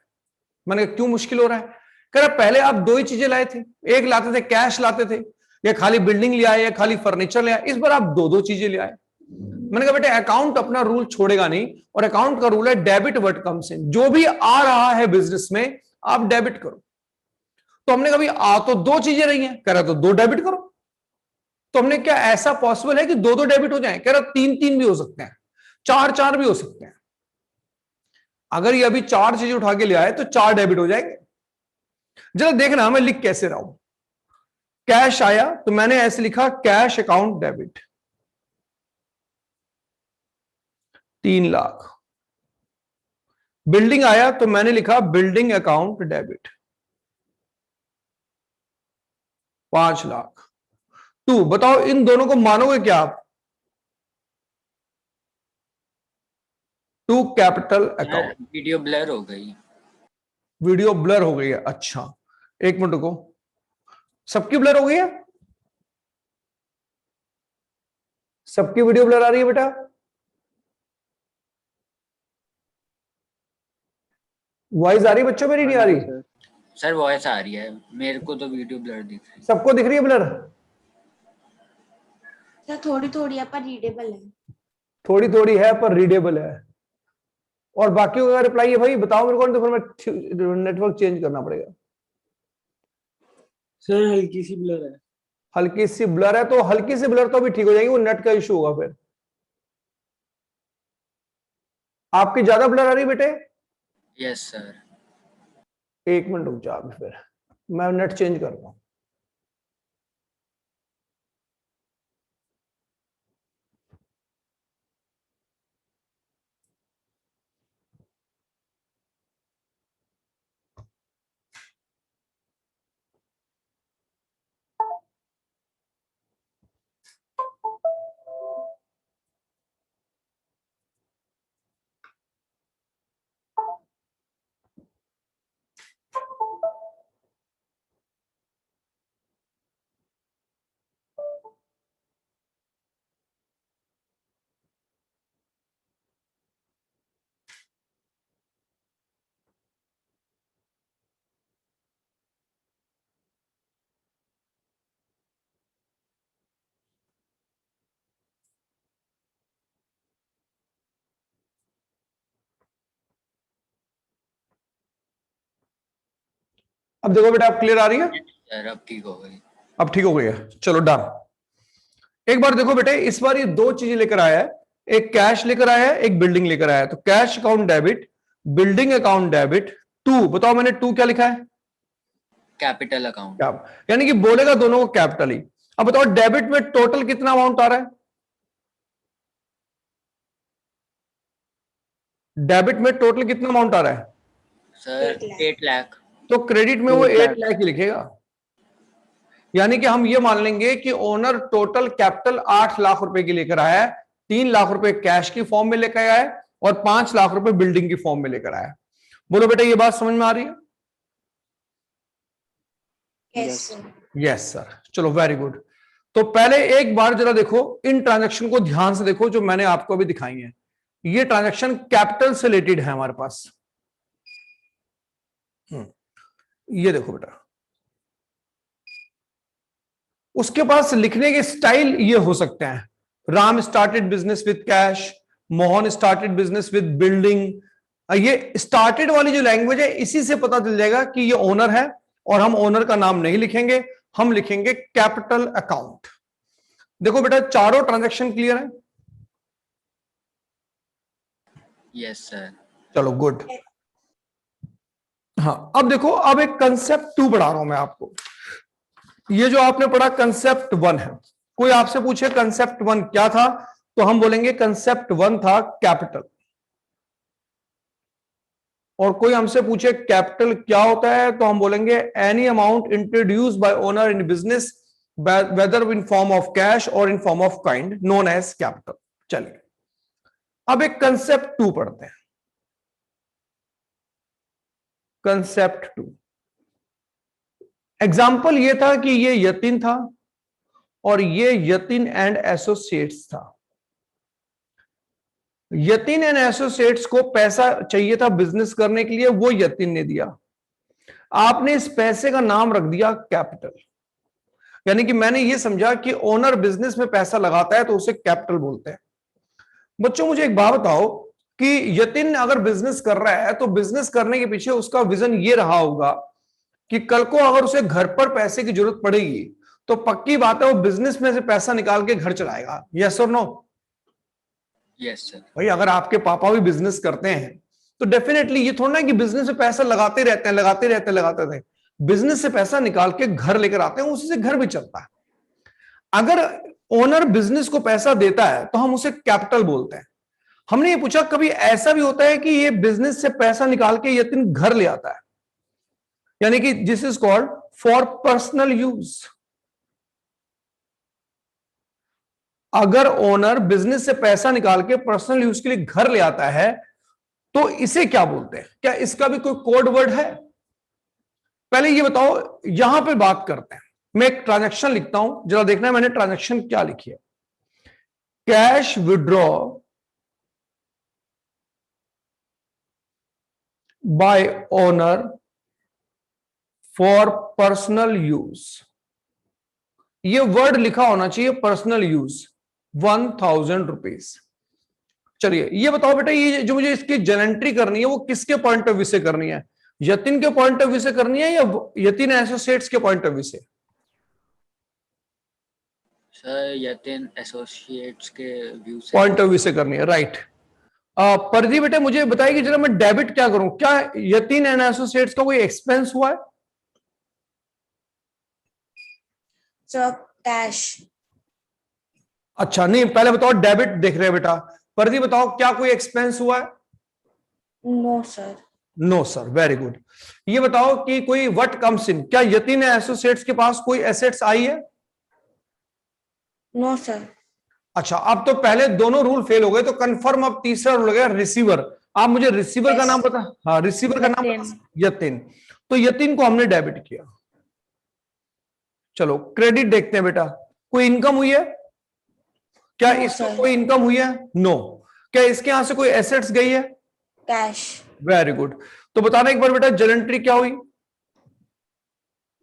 मैंने कहा क्यों मुश्किल हो रहा है? कह रहा पहले आप 2 ही चीजें लाए थे, एक लाते थे कैश लाते थे, या खाली बिल्डिंग ले आए, या खाली फर्नीचर ले आए, इस बार आप 2 चीजें ले आए। मैंने कहा बेटे अकाउंट अपना रूल छोड़ेगा नहीं, और अकाउंट का रूल है डेबिट व्हाट कम्स इन, जो भी आ रहा है बिजनेस में आप डेबिट करो। तो हमने कभी आ तो 2 चीजें रही हैं, कह रहा तो 2 डेबिट करो। तो हमने क्या ऐसा पॉसिबल है कि 2 डेबिट हो जाए? कह रहा 3 भी हो सकते हैं, 4 भी हो सकते हैं। अगर ये अभी 4 चीजें उठा के ले आए तो 4 डेबिट हो जाएंगे। जरा देखना मैं लिख कैसे रहा हूं। कैश आया तो मैंने ऐसे लिखा cash account debit 3 lakh. Building आया तो मैंने लिखा building account debit 5 lakh. To, बताओ इन दोनों को मानोगे क्या आप? To capital account. Video blur हो गई। वीडियो ब्लर हो गई है? अच्छा एक मिनट रुको, सबकी ब्लर हो गई है? सबकी वीडियो ब्लर आ रही है बेटा? वॉइस आ रही है बच्चों, मेरी नहीं आ रही? sir. सर वॉइस आ रही है, मेरे को तो वीडियो ब्लर दिख रही है। सबको दिख रही है ब्लर? सर थोड़ी थोड़ी है पर रीडेबल है। थोड़ी थोड़ी है पर रीडेबल है। और बाकियों का रिप्लाई है भाई बताओ मेरे को, तो फिर मैं नेटवर्क चेंज करना पड़ेगा। सर हल्की सी ब्लर है। हल्की सी ब्लर है, तो हल्की सी ब्लर तो भी ठीक हो जाएगी, वो नेट का इशू होगा। फिर आपकी ज्यादा ब्लर आ रही बेटे? Yes sir. एक मिनट रुक जा, अभी फिर मैं नेट चेंज करता हूं। अब देखो बेटा, अब क्लियर आ रही है? सर अब ठीक हो गई। अब ठीक हो गई है, चलो डन। एक बार देखो बेटे, इस बार ये दो चीजें लेकर आया है, एक कैश लेकर आया है, एक बिल्डिंग लेकर आया है। तो cash account debit, building account debit, to, बताओ मैंने टू क्या लिखा है? Capital account. क्या, यानी कि बोलेगा दोनों को कैपिटल ही। अब बताओ डेबिट में टोटल कितना अमाउंट आ रहा है? डेबिट में टोटल कितना अमाउंट आ रहा है? सर 8 लाख। तो क्रेडिट में वो 8 8 लाख ही लिखेगा। यानी कि हम ये मान लेंगे कि ओनर टोटल कैपिटल 8 लाख रुपए की लेकर आया है, 3 लाख रुपए कैश की फॉर्म में लेकर आया है और 5 लाख रुपए बिल्डिंग की फॉर्म में लेकर आया है। बोलो बेटा, ये बात समझ में आ रही है? यस यस सर, चलो वेरी गुड। तो पहले एक बार जरा देखो, इन ट्रांजैक्शन को ध्यान से देखो जो मैंने आपको अभी दिखाई है। ये ट्रांजैक्शन कैपिटल से रिलेटेड है हमारे पास। ये देखो बेटा, उसके पास लिखने के स्टाइल ये हो सकते हैं। Ram started business with cash, Mohan started business with building. ये स्टार्टेड वाली जो लैंग्वेज है, इसी से पता चल जाएगा कि ये ओनर है। और हम ओनर का नाम नहीं लिखेंगे, हम लिखेंगे कैपिटल अकाउंट। देखो बेटा, चारों ट्रांजैक्शन क्लियर है? Yes sir. चलो गुड। हाँ, अब देखो, अब एक कंसेप्ट 2 पढ़ा रहा हूं मैं आपको। ये जो आपने पढ़ा कंसेप्ट 1 है। कोई आपसे पूछे कंसेप्ट 1 क्या था, तो हम बोलेंगे कंसेप्ट 1 था कैपिटल। और कोई हमसे पूछे कैपिटल क्या होता है, तो हम बोलेंगे any amount introduced by owner in business whether in form of cash और in form of kind known as capital. चलिए, अब एक कंसेप्ट 2 पढ़ते हैं। कंसेप्ट 2 एग्जाम्पल ये था कि ये यतीन था और ये यतीन एंड एसोसिएट्स था। यतीन एंड एसोसिएट्स को पैसा चाहिए था बिजनेस करने के लिए, वो यतीन ने दिया। आपने इस पैसे का नाम रख दिया कैपिटल। यानी कि मैंने ये समझा कि ओनर बिजनेस में पैसा लगाता है तो उसे कैपिटल बोलते हैं। बच्चों, मुझे एक बात बताओ कि यतीन अगर बिजनेस कर रहा है तो बिजनेस करने के पीछे उसका विजन ये रहा होगा कि कल को अगर उसे घर पर पैसे की जरूरत पड़ेगी तो पक्की बात है वो बिजनेस में से पैसा निकाल के घर चलाएगा। यस और नो? Yes sir. भाई, अगर आपके पापा भी बिजनेस करते हैं तो डेफिनेटली ये थोड़ा ना कि बिजनेस में पैसा लगाते रहते हैं, लगाते रहते हैं, लगाते रहते हैं। बिजनेस से पैसा निकाल के घर लेकर आते हैं, उसी से घर भी चलता है। अगर ओनर बिजनेस को पैसा देता है तो हम उसे कैपिटल बोलते हैं। हमने ये पूछा कभी ऐसा भी होता है कि ये बिजनेस से पैसा निकाल के यतीन घर ले आता है, यानी कि this is called for personal use. अगर ओनर बिजनेस से पैसा निकाल के पर्सनल यूज के लिए घर ले आता है तो इसे क्या बोलते हैं? क्या इसका भी कोई कोड वर्ड है? पहले ये बताओ, यहां पे बात करते हैं। मैं एक ट्रांजैक्शन लिखता हूं, जरा देखना है मैंने ट्रांजैक्शन क्या लिखी है। Cash withdraw bye owner for personal use. ये वर्ड लिखा होना चाहिए पर्सनल यूज, 1000 रुपीज। चलिए, ये बताओ बेटा, ये जो मुझे इसकी जनएंट्री करनी है वो किसके पॉइंट ऑफ व्यू से करनी है? यतीन के पॉइंट ऑफ व्यू से करनी है या यतीन एसोसिएट्स के पॉइंट ऑफ व्यू से? सर यतीन एसोसिएट्स के व्यू से। पॉइंट ऑफ व्यू से करनी है, राइट। परदी बेटे, मुझे बताइए जरा, मैं डेबिट क्या करूं? क्या यतीन एंड एसोसिएट्स का कोई एक्सपेंस हुआ है? Sir cash. अच्छा, नहीं, पहले बताओ डेबिट देख रहे हैं बेटा। परदी बताओ, क्या कोई एक्सपेंस हुआ है? No sir. No sir, very good. ये बताओ कि कोई व्हाट कम्स इन, क्या यतीन एसोसिएट्स के पास कोई एसेट्स आई है? No sir. अच्छा, अब तो पहले दोनों रूल फेल हो गए, तो कंफर्म अब तीसरा रूल गया, रिसीवर। आप मुझे रिसीवर का नाम बता। हाँ, रिसीवर का नाम बता। यतीन। तो यतीन को हमने डेबिट किया। चलो क्रेडिट देखते हैं बेटा। कोई इनकम हुई है? क्या इसको कोई इनकम हुई है? नो। क्या इसके यहां से कोई एसेट्स गई है? कैश। Very good. तो बताना एक बार बेटा, जनरेंट्री क्या हुई?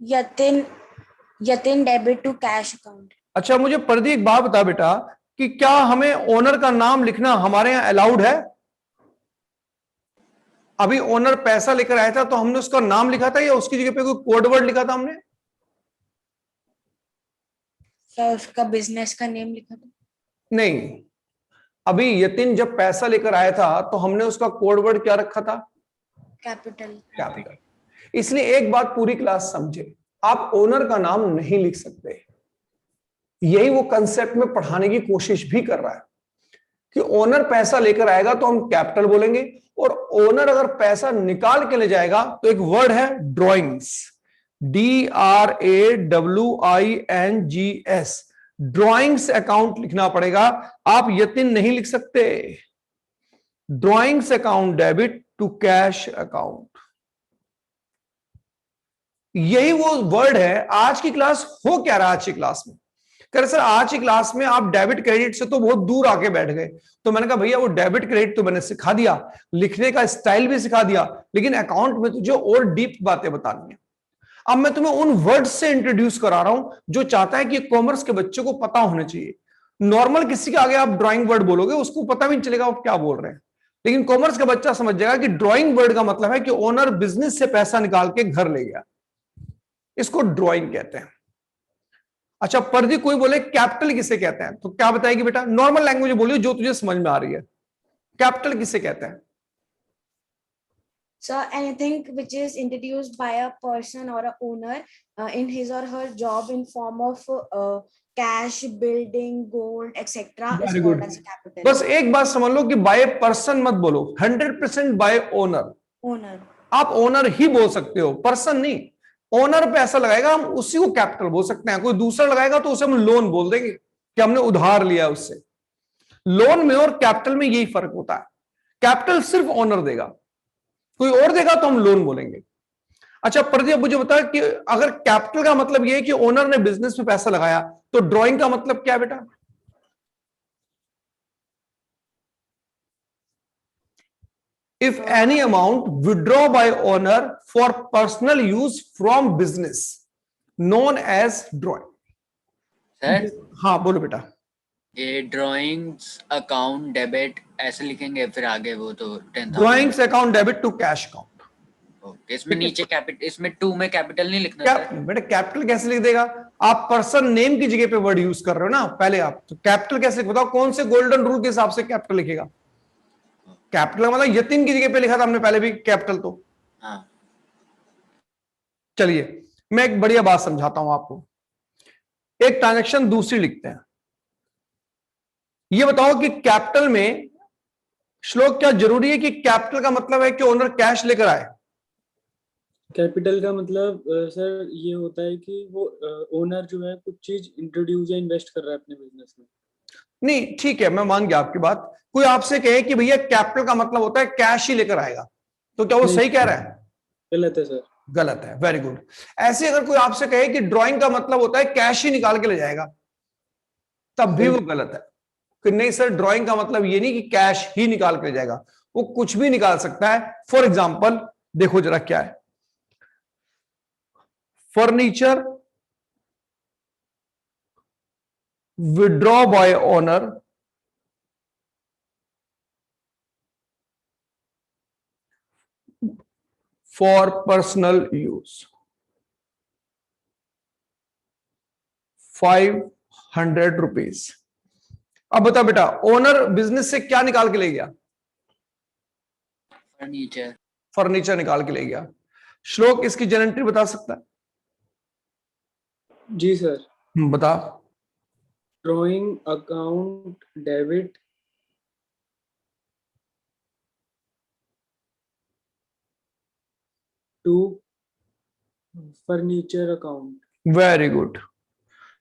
Yatin debit to cash account. अच्छा, मुझे परदी एक बात बता बेटा कि क्या हमें ओनर का नाम लिखना हमारे यहां अलाउड है? अभी ओनर पैसा लेकर आया था तो हमने उसका नाम लिखा था या उसकी जगह पे कोई कोड वर्ड लिखा था हमने? सर उसका बिजनेस का नेम लिखा था। नहीं, अभी यतिन जब पैसा लेकर आया था तो हमने उसका कोड वर्ड क्या रखा था? कैपिटल। कैपिटल। इसलिए एक बात पूरी क्लास समझे, आप ओनर का नाम नहीं लिख सकते। यही वो कंसेप्ट में पढ़ाने की कोशिश भी कर रहा है कि ओनर पैसा लेकर आएगा तो हम कैपिटल बोलेंगे, और ओनर अगर पैसा निकाल के ले जाएगा तो एक वर्ड है ड्रॉइंग्स, DRAWINGS, ड्रॉइंग्स अकाउंट लिखना पड़ेगा। आप यतिन नहीं लिख सकते। Drawings account debit to cash account, यही वो वर्ड है। आज की क्लास हो क्या रहा है? आज की क्लास में कह रहे सर आज की क्लास में आप डेबिट क्रेडिट से तो बहुत दूर आके बैठ गए। तो मैंने कहा भैया वो डेबिट क्रेडिट तो मैंने सिखा दिया, लिखने का स्टाइल भी सिखा दिया, लेकिन अकाउंट में तुझे और डीप बातें बतानी है। अब मैं तुम्हें उन वर्ड्स से इंट्रोड्यूस करा रहा हूं जो चाहता है कि कॉमर्स के बच्चे को पता होने चाहिए। नॉर्मल किसी के आगे आप ड्राइंग वर्ड बोलोगे उसको पता भी नहीं चलेगा आप क्या बोल रहे हैं, लेकिन कॉमर्स का बच्चा समझ जाएगा कि ड्राइंग वर्ड का मतलब है कि ओनर बिजनेस से पैसा निकाल के घर ले गया, इसको ड्राइंग कहते हैं। अच्छा परदी कोई बोले कैपिटल किसे कहते हैं, तो क्या बताएगी बेटा? नॉर्मल लैंग्वेज बोलियो जो तुझे समझ में आ रही है। कैपिटल किसे कहते हैं? So anything which is introduced by a person or a owner in his or her job in form of cash, building, gold, etc. is Very called good. as capital. बस एक बात समझ लो कि बाय पर्सन मत बोलो, 100% बाय ओनर। Owner. आप ओनर ही बोल सकते हो, पर्सन नहीं। ओनर पैसा लगाएगा हम उसी को कैपिटल बोल सकते हैं, कोई दूसरा लगाएगा तो उसे हम लोन बोल देंगे कि हमने उधार लिया उससे। लोन में और कैपिटल में यही फर्क होता है, कैपिटल सिर्फ ओनर देगा, कोई और देगा तो हम लोन बोलेंगे। अच्छा प्रदीप मुझे बता कि अगर कैपिटल का मतलब यह है कि ओनर ने बिजनेस में पैसा लगाया, तो ड्राइंग का मतलब क्या है बेटा? If any amount withdraw by owner for personal use from business, known as drawing. Sir हाँ बोलो बेटा। ये ड्राइंग्स अकाउंट डेबिट ऐसे लिखेंगे, फिर आगे वो तो 10,000। Drawings account debit to cash account. Okay, इसमें नीचे कैपिटल, इसमें 2 में कैपिटल नहीं लिखना क्या सर? बेटा कैपिटल कैसे लिख देगा? आप पर्सन नेम की जगह पे वर्ड यूज कर रहे हो ना पहले आप, तो कैपिटल कैसे बताओ? कौन से गोल्डन रूल के हिसाब से कैपिटल लिखेगा? कैपिटल मतलब यतीम की जगह पे लिखा था हमने पहले भी कैपिटल। तो हाँ चलिए मैं एक बढ़िया बात समझाता हूं आपको। एक ट्रांजैक्शन दूसरी लिखते हैं। ये बताओ कि कैपिटल में श्लोक क्या जरूरी है कि कैपिटल का मतलब है कि ओनर कैश लेकर आए? कैपिटल का मतलब सर ये होता है कि वो ओनर जो है कुछ चीज इंट्रोड्यूस या इन्वेस्ट कर रहा है अपने बिजनेस में। नहीं ठीक है, मैं मान गया आपकी बात। कोई आपसे कहे कि भैया कैपिटल का मतलब होता है कैश ही लेकर आएगा, तो क्या वो सही कह रहा है? गलत है सर। गलत है। Very good. ऐसे अगर कोई आपसे कहे कि ड्राइंग का मतलब होता है कैश ही निकाल के ले जाएगा, तब भी वो गलत है कि नहीं सर ड्राइंग का मतलब ये नहीं कि कैश ही निकाल के ले जाएगा, वो कुछ भी निकाल सकता है। फॉर एग्जाम्पल देखो जरा क्या है, furniture withdraw bye owner for personal use, 500 rupees. अब बता बेटा ओनर बिजनेस से क्या निकाल के ले गया? फर्नीचर। फर्नीचर निकाल के ले गया। श्लोक इसकी जनरेटरी बता सकता है? जी सर। बता। Drawing account debit to furniture account. Very good.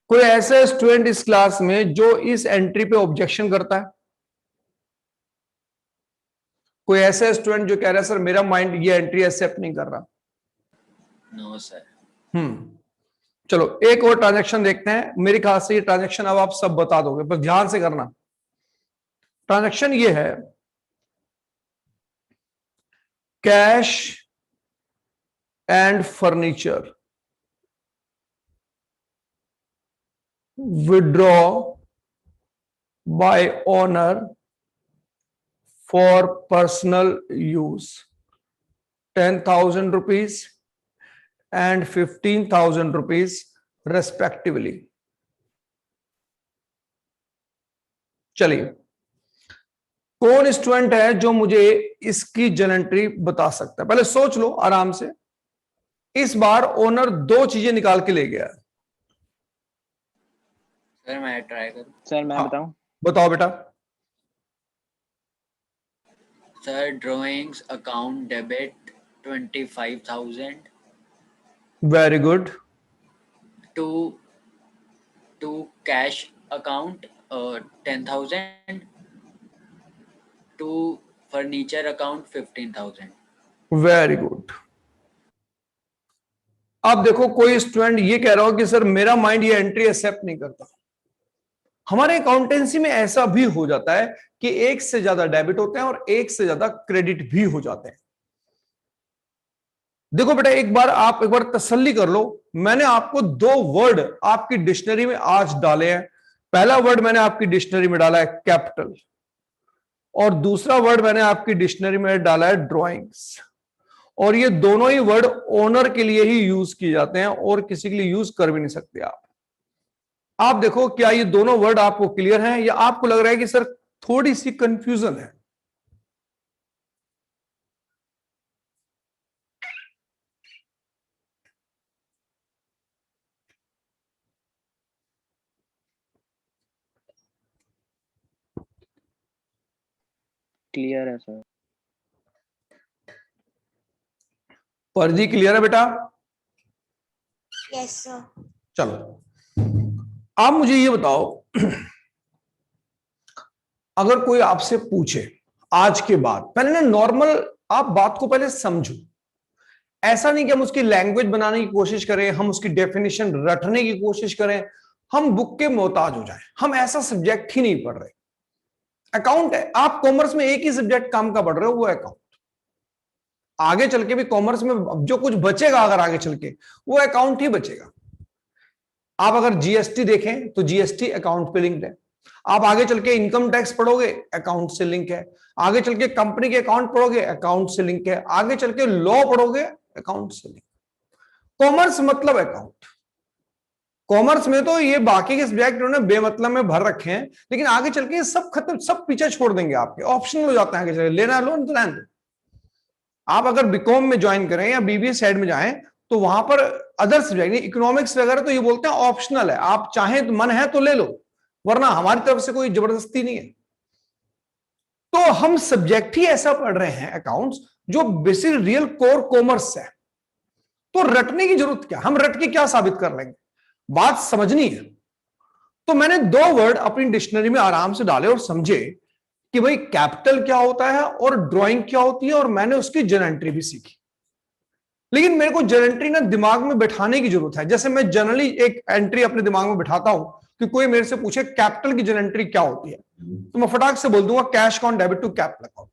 कोई ऐसा स्टूडेंट इस क्लास में जो इस एंट्री पे ऑब्जेक्शन करता है? कोई ऐसा स्टूडेंट जो कह रहा है सर मेरा माइंड ये एंट्री एक्सेप्ट नहीं कर रहा? No sir. चलो एक और ट्रांजैक्शन देखते हैं। मेरे ख्याल से ये ट्रांजैक्शन अब आप सब बता दोगे, बस ध्यान से करना। ट्रांजैक्शन ये है, cash and furniture withdraw by owner for personal use 10,000 rupees and 15,000 rupees respectively. चलिए, कौन स्टूडेंट है जो मुझे इसकी जर्नल एंट्री बता सकता है? पहले सोच लो आराम से। इस बार ओनर दो चीजें निकाल के ले गया। सर मैं ट्राई करूं? सर मैं बताऊं? बताओ बेटा। Sir drawings account debit 25,000 very good. to cash account 10,000 to furniture account 15,000. Very good. अब देखो, कोई स्टूडेंट ये कह रहा हो कि सर मेरा माइंड ये एंट्री एक्सेप्ट नहीं करता। हमारे अकाउंटेंसी में ऐसा भी हो जाता है कि एक से ज्यादा डेबिट होते हैं और एक से ज्यादा क्रेडिट भी हो जाते हैं। देखो बेटा, एक बार तसल्ली कर लो। मैंने आपको दो वर्ड आपकी डिक्शनरी में आज डाले हैं। पहला वर्ड मैंने आपकी डिक्शनरी में डाला है कैपिटल, और दूसरा वर्ड मैंने आपकी डिक्शनरी में डाला है ड्राइंग्स। और ये दोनों ही वर्ड ओनर के लिए ही यूज किए जाते हैं और किसी के लिए यूज कर भी नहीं सकते आप देखो, क्या ये दोनों वर्ड आपको क्लियर हैं या आपको लग रहा है कि सर थोड़ी सी कंफ्यूजन है? क्लियर है सर। पर्दी क्लियर है बेटा? Yes sir. चलो, आप मुझे ये बताओ, अगर कोई आपसे पूछे आज के बाद, पहले ना नॉर्मल आप बात को पहले समझो। ऐसा नहीं कि हम उसकी लैंग्वेज बनाने की कोशिश करें, हम उसकी डेफिनेशन रटने की कोशिश करें, हम बुक के मोहताज हो जाएं। हम ऐसा सब्जेक्ट ही नहीं पढ़ रहे। अकाउंट है, आप कॉमर्स में एक ही सब्जेक्ट काम का पढ़ रहे हो, वो अकाउंट। आगे चल के भी कॉमर्स में जो कुछ बचेगा, अगर आगे चल के, वो अकाउंट ही बचेगा। आप अगर जीएसटी देखें तो जीएसटी अकाउंट पे लिंक्ड है। आप आगे चल के इनकम टैक्स पढ़ोगे, अकाउंट से लिंक है। आगे चल के कंपनी के अकाउंट पढ़ोगे, अकाउंट से लिंक है। आगे चल के लॉ पढ़ोगे, अकाउंट से लिंक। कॉमर्स मतलब अकाउंट। कॉमर्स में तो ये बाकी के सब्जेक्ट उन्होंने बेमतलब में भर रखे हैं, लेकिन आगे चल के सब खत्म, सब पीछे छोड़ देंगे आपके। ऑप्शनल हो जाता है आगे चल के, लेना लो तो रहने दो। आप अगर बीकॉम में ज्वाइन करें या बीबीए साइड में जाएं तो वहां पर अदर सब्जेक्ट, इकोनॉमिक्स वगैरह, तो ये बोलते हैं ऑप्शनल है, आप चाहें तो, मन है तो ले लो, वरना हमारी तरफ से कोई जबरदस्ती नहीं है। तो हम सब्जेक्ट ही ऐसा पढ़ रहे हैं अकाउंट्स, जो बेसिक रियल कोर कॉमर्स है। तो रटने की जरूरत क्या? हम रट के क्या साबित कर लेंगे? बात समझनी है। तो मैंने दो वर्ड अपनी डिक्शनरी में आराम से डाले और समझे कि भाई कैपिटल क्या होता है और ड्राइंग क्या होती है, और मैंने उसकी जर्नल एंट्री भी सीखी। लेकिन मेरे को जर्नल एंट्री ना दिमाग में बैठाने की जरूरत है। जैसे मैं जनरली एक एंट्री अपने दिमाग में बैठाता हूं कि कोई मेरे से पूछे कैपिटल की जर्नल एंट्री क्या होती है, तो मैं फटाक से बोल दूंगा cash account debit to capital account.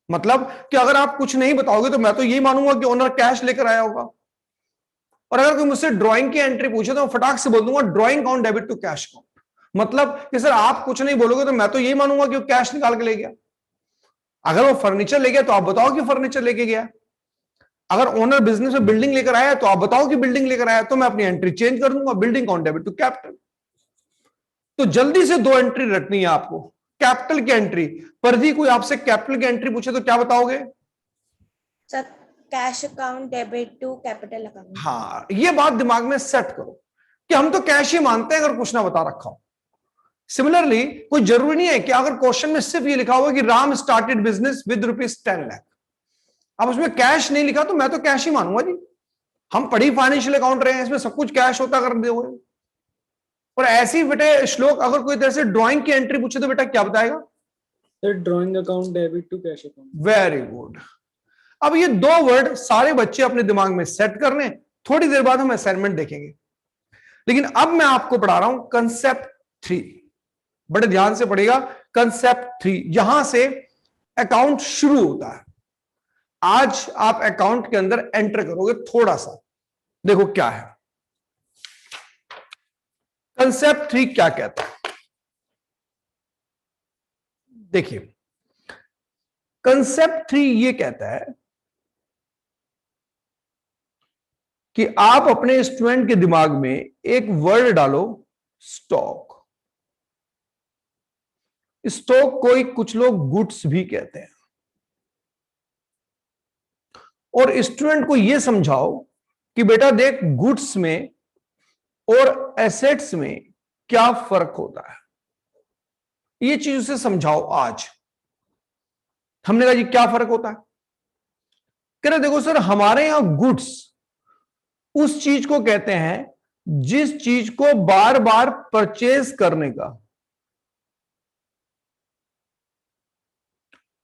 मतलब कि अगर आप कुछ नहीं बताओगे तो मैं तो यही मानूंगा कि ओनर कैश लेकर आया होगा। और अगर कोई मुझसे ड्राइंग की एंट्री पूछे तो मैं फटाक से बोल दूंगा drawing account debit to cash account. मतलब कि सर आप कुछ नहीं बोलोगे तो मैं तो यही मानूंगा कि वो कैश निकाल के ले गया। अगर वो फर्नीचर ले गया तो आप बताओ कि फर्नीचर लेके गया। अगर ओनर बिजनेस में बिल्डिंग लेकर आया तो आप बताओ कि बिल्डिंग लेकर आया, तो मैं अपनी एंट्री चेंज कर दूंगा, building account debit to capital. तो जल्दी से दो एंट्री रखनी है आपको। कैपिटल की एंट्री, परदी कोई आपसे कैपिटल की एंट्री पूछे तो क्या बताओगे? Sir cash account debit to capital account. हाँ, ये बात दिमाग में सेट करो कि हम तो कैश ही मानते हैं अगर कुछ ना बता रखा हो। सिमिलरली कोई जरूरी नहीं है कि अगर क्वेश्चन में सिर्फ ये लिखा हुआ कि Ram started business with ₹10 lakh, अब उसमें कैश नहीं लिखा तो मैं तो कैश ही मानूंगा जी। हम पढ़ी फाइनेंशियल अकाउंट रहे हैं, इसमें सब कुछ कैश होता कर दे। और ऐसी बेटे श्लोक, अगर कोई तरह से ड्राइंग की एंट्री पूछे तो बेटा क्या बताएगा? Sir drawing account debit to cash account. Very good. अब ये दो वर्ड सारे बच्चे अपने दिमाग में सेट कर लें। थोड़ी देर बाद हम असाइनमेंट देखेंगे, लेकिन अब मैं आपको पढ़ा रहा हूं कंसेप्ट 3। बड़े ध्यान से पढ़ेगा। कंसेप्ट 3, यहां से अकाउंट शुरू होता है। आज आप अकाउंट के अंदर एंटर करोगे। थोड़ा सा देखो क्या है कंसेप्ट 3 क्या कहता है। देखिए, कंसेप्ट 3 ये कहता है कि आप अपने स्टूडेंट के दिमाग में एक वर्ड डालो, स्टॉक। स्टॉक को कुछ लोग गुड्स भी कहते हैं, और स्टूडेंट को यह समझाओ कि बेटा देख, गुड्स में और एसेट्स में क्या फर्क होता है, ये चीज उसे समझाओ आज। हमने कहा जी क्या फर्क होता है? कह रहे देखो सर, हमारे यहां गुड्स उस चीज को कहते हैं जिस चीज को बार बार परचेज करने का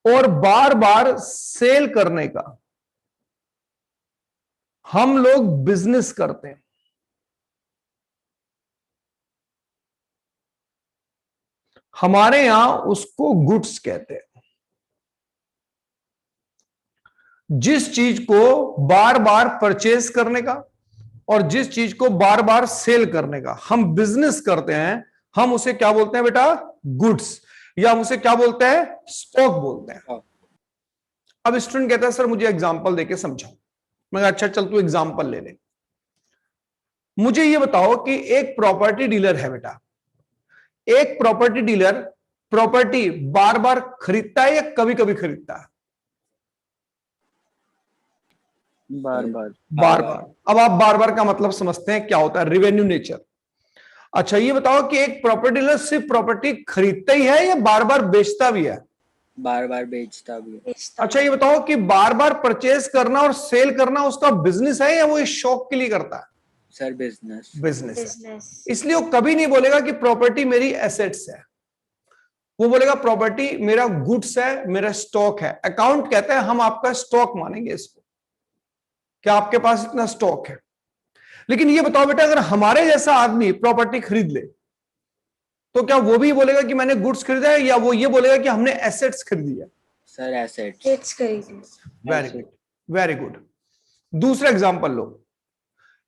और बार बार सेल करने का हम लोग बिजनेस करते हैं। हमारे यहां उसको गुड्स कहते हैं। जिस चीज को बार बार परचेज करने का और जिस चीज को बार बार सेल करने का हम बिजनेस करते हैं, हम उसे क्या बोलते हैं बेटा? गुड्स। या हम उसे क्या बोलते हैं? स्टॉक बोलते हैं। अब स्टूडेंट कहता है सर मुझे एग्जांपल देके समझाओ। मैं कहा अच्छा चल तू एग्जांपल ले ले। मुझे ये बताओ कि एक प्रॉपर्टी डीलर है बेटा, एक प्रॉपर्टी डीलर प्रॉपर्टी बार बार खरीदता है या कभी कभी खरीदता है? बार बार। बार बार। अब आप बार बार का मतलब समझते हैं क्या होता है? Revenue nature. अच्छा ये बताओ कि एक प्रॉपर्टी डीलर सिर्फ प्रॉपर्टी खरीदता ही है या बार बार बेचता भी है? बार बार बेचता भी है। अच्छा ये बताओ कि बार बार परचेज करना और सेल करना उसका बिजनेस है या वो इस शौक के लिए करता है? Sir business. बिजनेस। इसलिए वो कभी नहीं बोलेगा कि प्रॉपर्टी मेरी एसेट्स है, वो बोलेगा प्रॉपर्टी मेरा गुड्स है, मेरा स्टॉक है। अकाउंट कहता है हम आपका स्टॉक मानेंगे इसको, क्या आपके पास इतना स्टॉक है। लेकिन ये बताओ बेटा, अगर हमारे जैसा आदमी प्रॉपर्टी खरीद ले तो क्या वो भी बोलेगा कि मैंने गुड्स खरीदा है, या वो ये बोलेगा कि हमने एसेट्स खरीदी है? सर एसेट्स खरीदी। Very good, very good. दूसरा एग्जांपल लो।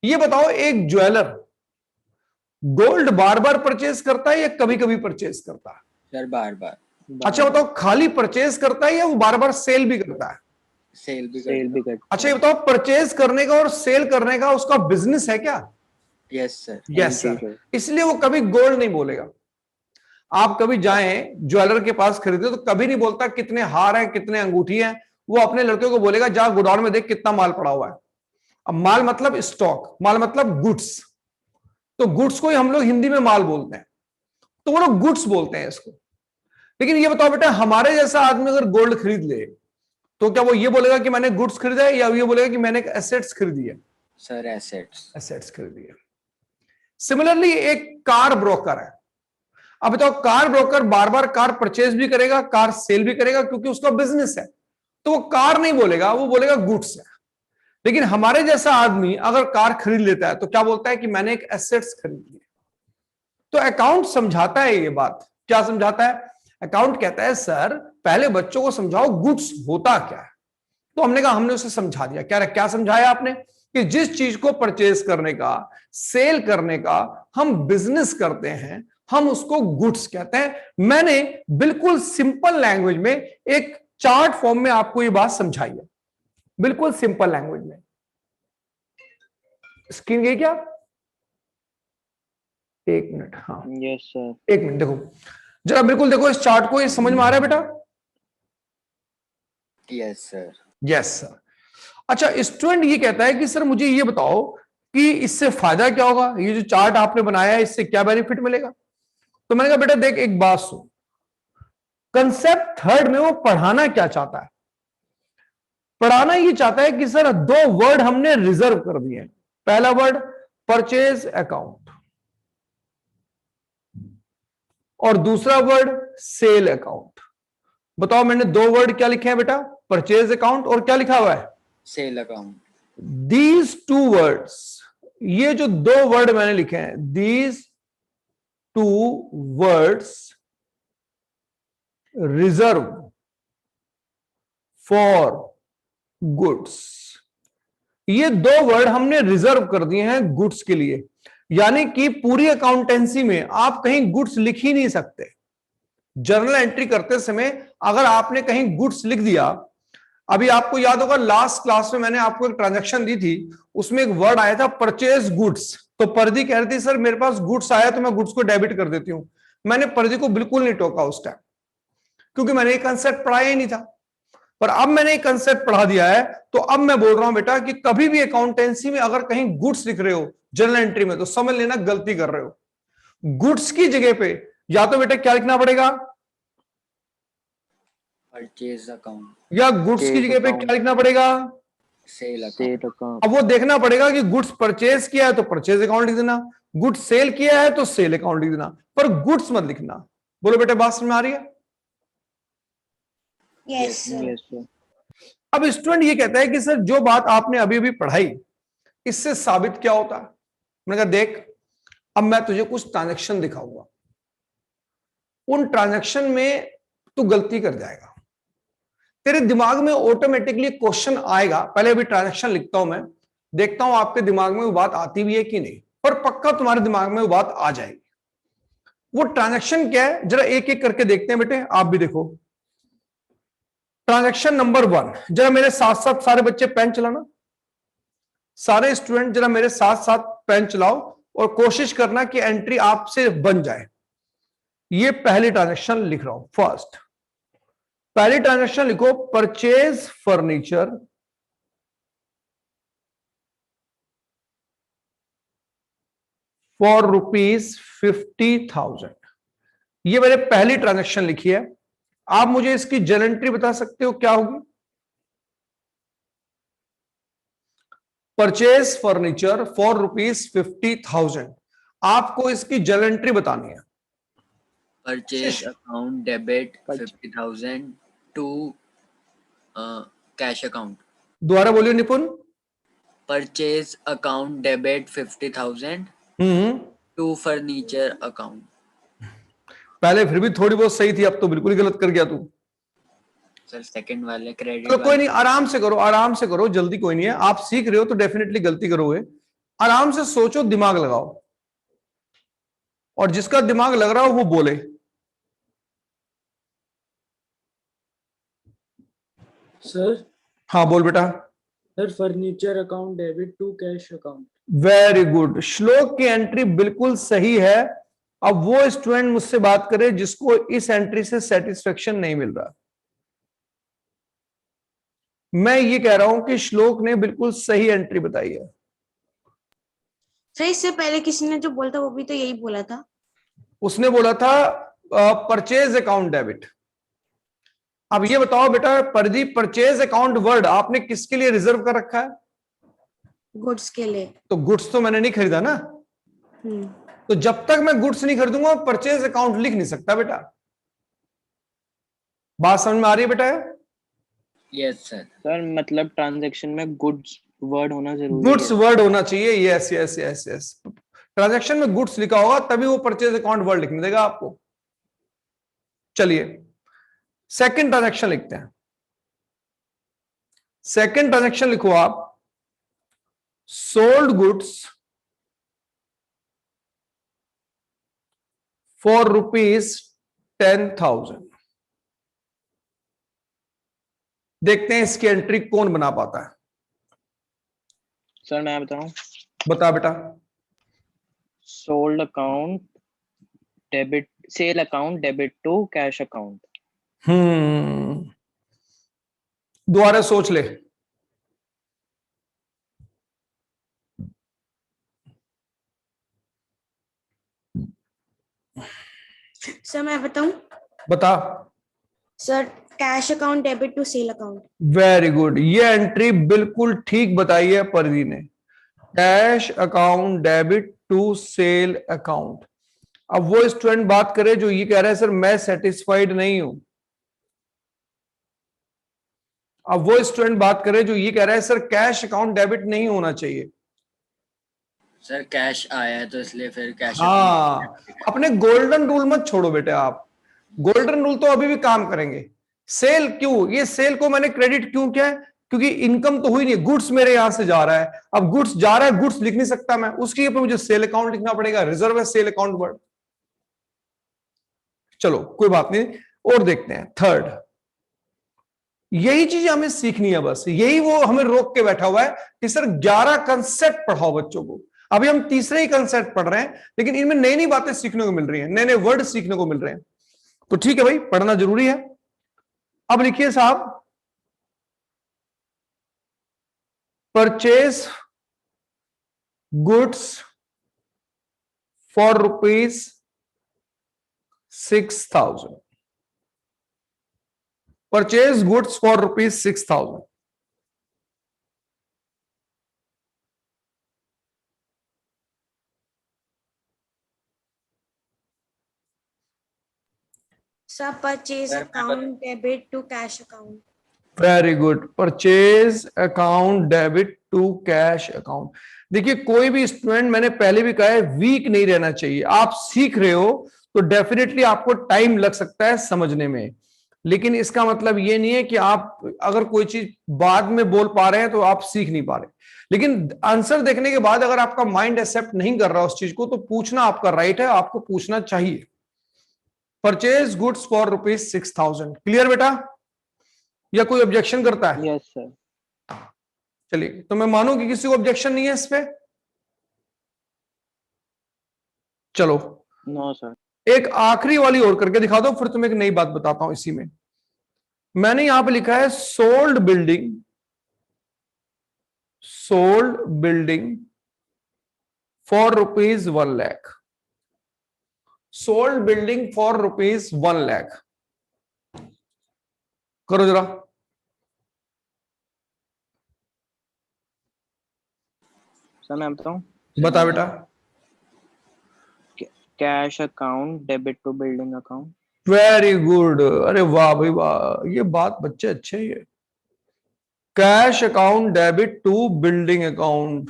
ये बताओ एक ज्वेलर गोल्ड बार बार परचेज करता है या कभी कभी परचेज करता है? सर बार बार। अच्छा बताओ खाली परचेज करता है या वो बार बार सेल भी करता है? सेल भी करता। अच्छा ये बताओ परचेज करने का और सेल करने का उसका बिजनेस है क्या? Yes sir. Yes sir. इसलिए वो कभी गोल्ड नहीं बोलेगा। आप कभी जाएं ज्वेलर के पास खरीदे तो कभी नहीं बोलता कितने हार हैं, कितने अंगूठी हैं। वो अपने लड़के को बोलेगा जा गोडाउन में देख कितना माल पड़ा हुआ है। अब माल मतलब स्टॉक, माल मतलब गुड्स। तो गुड्स को ही हम लोग हिंदी में माल बोलते हैं, तो वो लोग गुड्स बोलते हैं इसको। लेकिन ये बताओ बेटा, हमारे जैसा आदमी अगर गोल्ड खरीद ले तो क्या वो ये बोलेगा कि मैंने गुड्स खरीदा है, या ये बोलेगा कि मैंने एसेट्स खरीदी है? सर एसेट्स खरीदी है। सिमिलरली एक कार ब्रोकर है। अब बताओ कार ब्रोकर बार बार कार परचेज भी करेगा, कार सेल भी करेगा, क्योंकि उसका बिजनेस है। तो वो कार नहीं बोलेगा, वो बोलेगा गुड्स है। लेकिन हमारे जैसा आदमी अगर कार खरीद लेता है तो क्या बोलता है कि मैंने एक एसेट्स खरीद लिया। तो अकाउंट समझाता है ये बात। क्या समझाता है? अकाउंट कहता है सर पहले बच्चों को समझाओ गुड्स होता क्या है। तो हमने कहा, हमने उसे समझा दिया। क्या समझाया आपने? कि जिस चीज को परचेज करने का, सेल करने का हम बिजनेस करते हैं, हम उसको गुड्स कहते हैं। मैंने बिल्कुल सिंपल लैंग्वेज में एक चार्ट फॉर्म में आपको ये बात समझाई है, बिल्कुल सिंपल लैंग्वेज में। स्क्रीन गई क्या? एक मिनट। हाँ यस सर। एक मिनट देखो जरा, बिल्कुल देखो इस चार्ट को। ये समझ में आ रहा है बेटा? Yes sir. Yes sir. अच्छा स्टूडेंट ये कहता है कि सर मुझे ये बताओ कि इससे फायदा क्या होगा, ये जो चार्ट आपने बनाया है इससे क्या बेनिफिट मिलेगा? तो मैंने कहा बेटा देख एक बात सुन, कंसेप्ट थर्ड में वो पढ़ाना क्या चाहता है? पढ़ाना ये चाहता है कि सर दो वर्ड हमने रिजर्व कर दिए। पहला वर्ड परचेज अकाउंट और दूसरा वर्ड सेल अकाउंट। बताओ मैंने दो वर्ड क्या लिखे हैं बेटा? परचेज अकाउंट और क्या लिखा हुआ है? Sale account. These two words, ये जो दो वर्ड मैंने लिखे हैं, these two words reserve for goods. ये दो वर्ड हमने रिजर्व कर दिए हैं गुड्स के लिए। यानी कि पूरी अकाउंटेंसी में आप कहीं गुड्स लिख ही नहीं सकते। जर्नल एंट्री करते समय अगर आपने कहीं गुड्स लिख दिया अभी आपको याद होगा लास्ट क्लास में मैंने आपको एक ट्रांजैक्शन दी थी, उसमें एक वर्ड आया था परचेज गुड्स। तो परदी कह रही थी सर मेरे पास गुड्स आया तो मैं गुड्स को डेबिट कर देती हूं। मैंने परदी को बिल्कुल नहीं टोका उस टाइम, क्योंकि मैंने ये कंसेप्ट पढ़ाया ही नहीं था। पर अब मैंने एक कंसेप्ट पढ़ा दिया है, तो अब मैं बोल रहा हूं बेटा कि कभी भी अकाउंटेंसी में अगर कहीं गुड्स लिख रहे हो जर्नल एंट्री में, तो समझ लेना गलती कर रहे हो। गुड्स की जगह पे या तो बेटा क्या लिखना पड़ेगा, परचेज अकाउंट, या गुड्स की जगह पे क्या लिखना पड़ेगा, सेल अकाउंट। Cell account. अब वो देखना पड़ेगा कि गुड्स परचेज किया है तो परचेज अकाउंट लिख देना, गुड्स सेल किया है तो सेल अकाउंट लिख देना, पर गुड्स मत लिखना। बोलो बेटा बात समझ में आ रही है? Yes sir. Yes sir. अब स्टूडेंट ये कहता है कि सर जो बात आपने अभी अभी पढ़ाई, इससे साबित क्या होता है? मैंने कहा देख, अब मैं तुझे कुछ ट्रांजैक्शन दिखाऊंगा, उन ट्रांजैक्शन में तू गलती कर जाएगा, तेरे दिमाग में ऑटोमेटिकली क्वेश्चन आएगा। पहले अभी ट्रांजैक्शन लिखता हूं मैं, देखता हूं आपके दिमाग में वो बात आती भी है कि नहीं, पर पक्का तुम्हारे दिमाग में वो बात आ जाएगी। वो ट्रांजैक्शन क्या है जरा एक एक करके देखते हैं बेटे, आप भी देखो। ट्रांजैक्शन नंबर 1, जरा मेरे साथ साथ सारे बच्चे पेन चलाना, सारे स्टूडेंट जरा मेरे साथ साथ पेन चलाओ और कोशिश करना कि एंट्री आपसे बन जाए। ये पहली ट्रांजैक्शन लिख रहा हूं। फर्स्ट पहली ट्रांजैक्शन लिखो, परचेज फर्नीचर फॉर ₹50,000। ये मैंने पहली ट्रांजैक्शन लिखी है। आप मुझे इसकी जर्नल एंट्री बता सकते हो क्या होगी? Purchase furniture for ₹50,000। आपको इसकी जर्नल एंट्री बतानी है। Purchase account debit 50,000 to cash account. दोबारा बोलिए Nipun. Purchase account debit 50,000 to furniture account. पहले फिर भी थोड़ी बहुत सही थी, अब तो बिल्कुल ही गलत कर गया तू। सर सेकंड वाले क्रेडिट चलो कोई नहीं, आराम से करो, आराम से करो, जल्दी कोई नहीं है। आप सीख रहे हो तो डेफिनेटली गलती करोगे। आराम से सोचो, दिमाग लगाओ, और जिसका दिमाग लग रहा हो वो बोले। सर हाँ बोल बेटा। Sir furniture account debit to cash account. Very good, Shlok की एंट्री बिल्कुल सही है। अब वो स्टूडेंट मुझसे बात करे जिसको इस एंट्री से सेटिस्फेक्शन नहीं मिल रहा। मैं ये कह रहा हूं कि श्लोक ने बिल्कुल सही एंट्री बताई है। सर इससे पहले किसी ने जो बोला था वो भी तो यही बोला था। उसने बोला था परचेज अकाउंट डेबिट। अब ये बताओ बेटा प्रदीप, परचेज अकाउंट वर्ड आपने किसके लिए रिजर्व कर रखा है? गुड्स के लिए। तो गुड्स तो मैंने नहीं खरीदा ना, तो जब तक मैं गुड्स नहीं खरीदूंगा परचेज अकाउंट लिख नहीं सकता बेटा। बात समझ में आ रही है बेटा? Yes sir. सर मतलब ट्रांजैक्शन में गुड्स वर्ड होना जरूरी है। गुड्स वर्ड होना चाहिए। Yes yes yes yes, transaction में गुड्स लिखा होगा तभी वो परचेज अकाउंट वर्ड लिखने देगा आपको। चलिए सेकंड ट्रांजैक्शन लिखते हैं। सेकंड ट्रांजैक्शन लिखो आप, सोल्ड गुड्स फॉर ₹10,000। देखते हैं इसकी एंट्री कौन बना पाता है। सर मैं बताऊं, बता बेटा। Sold account debit, sale account debit to cash account. दोबारा सोच ले। सर मैं बताऊं? बता। Sir cash account debit to sale account. Very good, ये एंट्री बिल्कुल ठीक बताई है परदी ने। Cash account debit to sale account. अब वो स्टूडेंट बात करे जो ये कह रहा है सर मैं सेटिस्फाइड नहीं हूं। अब वो स्टूडेंट बात करे जो ये कह रहा है सर कैश अकाउंट डेबिट नहीं होना चाहिए। सर कैश आया है तो इसलिए फिर कैश। हाँ, अपने गोल्डन रूल मत छोड़ो बेटे आप। गोल्डन रूल तो अभी भी काम करेंगे। सेल क्यों, ये सेल को मैंने क्रेडिट क्यों किया है? क्योंकि इनकम तो हुई नहीं, गुड्स मेरे यहां से जा रहा है। अब गुड्स जा रहा है, गुड्स लिख नहीं सकता मैं, उसके ऊपर मुझे सेल अकाउंट लिखना पड़ेगा। रिजर्व है सेल अकाउंट वर्ड। चलो कोई बात नहीं, और देखते हैं थर्ड। यही चीज हमें सीखनी है, बस यही वो हमें रोक के बैठा हुआ है कि सर 11 कंसेप्ट पढ़ाओ बच्चों को। अभी हम तीसरे ही कंसेप्ट पढ़ रहे हैं, लेकिन इनमें नई नई बातें सीखने को मिल रही हैं, नए नए वर्ड सीखने को मिल रहे हैं। तो ठीक है भाई, पढ़ना जरूरी है। अब लिखिए साहब, purchase goods for ₹6,000। Purchase goods for ₹6,000। Sir, purchase account debit to cash account. Very good, purchase account debit to cash account. देखिए कोई भी स्टूडेंट, मैंने पहले भी कहा है, वीक नहीं रहना चाहिए। आप सीख रहे हो तो डेफिनेटली आपको टाइम लग सकता है समझने में, लेकिन इसका मतलब ये नहीं है कि आप अगर कोई चीज बाद में बोल पा रहे हैं तो आप सीख नहीं पा रहे। लेकिन आंसर देखने के बाद अगर आपका माइंड एक्सेप्ट नहीं कर रहा उस चीज को, तो पूछना आपका राइट है, आपको पूछना चाहिए। Purchase goods for ₹6,000। क्लियर बेटा, या कोई ऑब्जेक्शन करता है? Yes sir. चलिए, तो मैं मानूं कि किसी को ऑब्जेक्शन नहीं है इस पे। चलो नो सर। एक आखिरी वाली और करके दिखा दो, फिर तुम्हें एक नई बात बताता हूं इसी में। मैंने यहां पे लिखा है sold building for ₹1,00,000। Sold building for ₹1,00,000। करो जरा। सर मैं बताऊं? बता बेटा। Cash account debit to building account. Very good, अरे वाह भाई वाह, ये बात बच्चे अच्छे ही है। Cash account debit to building account,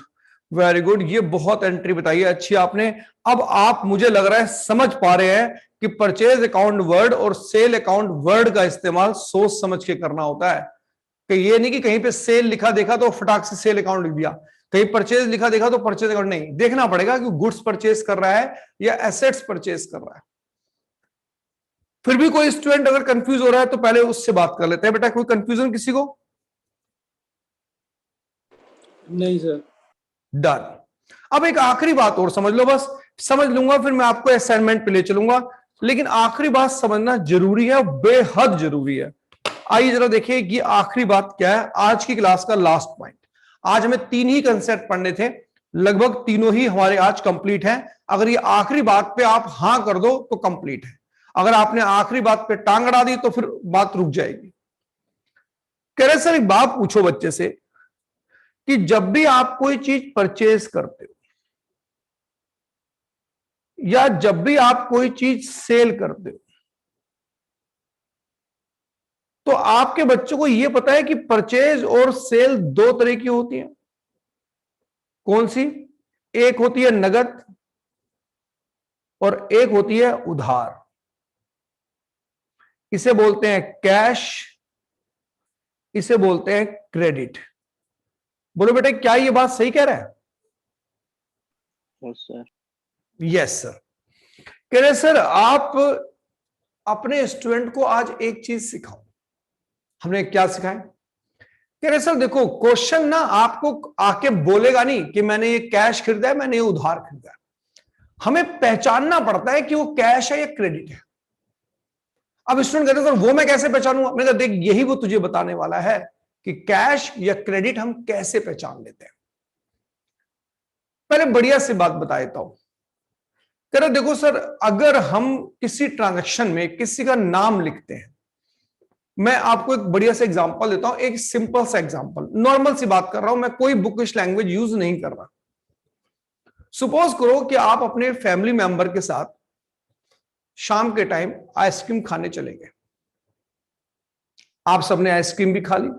very good, ये बहुत एंट्री बताई है, अच्छी आपने। अब आप, मुझे लग रहा है, समझ पा रहे हैं कि परचेज अकाउंट वर्ड और सेल अकाउंट वर्ड का इस्तेमाल सोच समझ के करना होता है। कि ये नहीं कि कहीं पे सेल लिखा देखा तो फटाक से सेल अकाउंट लिख दिया, कहीं परचेज लिखा देखा तो परचेज अकाउंट नहीं। देखना पड़ेगा कि गुड्स परचेज कर रहा है या एसेट्स परचेज कर रहा है। फिर भी कोई स्टूडेंट अगर कंफ्यूज हो रहा है तो पहले उससे बात कर लेते हैं। बेटा कोई कंफ्यूजन किसी को? नहीं सर। डन। अब एक आखिरी बात और समझ लो, बस समझ लूंगा फिर मैं आपको असाइनमेंट पे ले चलूंगा, लेकिन आखिरी बात समझना जरूरी है, बेहद जरूरी है। आइए जरा देखिए कि आखिरी बात क्या है, आज की क्लास का लास्ट पॉइंट। आज हमें 3 ही कंसेप्ट पढ़ने थे, लगभग तीनों ही हमारे आज कंप्लीट हैं। अगर ये आखिरी बात पे आप हां कर दो तो कंप्लीट है, अगर आपने आखिरी बात पे टांग अड़ा दी तो फिर बात रुक जाएगी। कह रहे सर एक बात पूछो बच्चे से कि जब भी आप कोई चीज परचेज करते हो या जब भी आप कोई चीज सेल करते हो, तो आपके बच्चों को यह पता है कि परचेज और सेल 2 तरह की होती हैं। कौन सी? एक होती है नगद और एक होती है उधार। इसे बोलते हैं कैश, इसे बोलते हैं क्रेडिट। बोलो बेटे, क्या ये बात सही कह रहा है? Yes sir. Yes sir. कह रहे सर आप अपने स्टूडेंट को आज एक चीज सिखाओ। हमने क्या सिखाया? कह रहे सर देखो, क्वेश्चन ना आपको आके बोलेगा नहीं कि मैंने ये कैश खरीदा है, मैंने ये उधार खरीदा है। हमें पहचानना पड़ता है कि वो कैश है या क्रेडिट है। अब स्टूडेंट कहते हैं सर वो मैं कैसे पहचानूंगा? मैंने कहा देख, यही वो तुझे बताने वाला है कि कैश या क्रेडिट हम कैसे पहचान लेते हैं। पहले बढ़िया सी बात बता देता हूं। कह रहे देखो सर, अगर हम किसी ट्रांजैक्शन में किसी का नाम लिखते हैं, मैं आपको एक बढ़िया सा एग्जांपल देता हूं, एक सिंपल सा एग्जांपल, नॉर्मल सी बात कर रहा हूं मैं, कोई बुकिश लैंग्वेज यूज नहीं कर रहा। सपोज करो कि आप अपने फैमिली मेंबर के साथ शाम के टाइम आइसक्रीम खाने चले गए। आप सबने आइसक्रीम भी खा ली।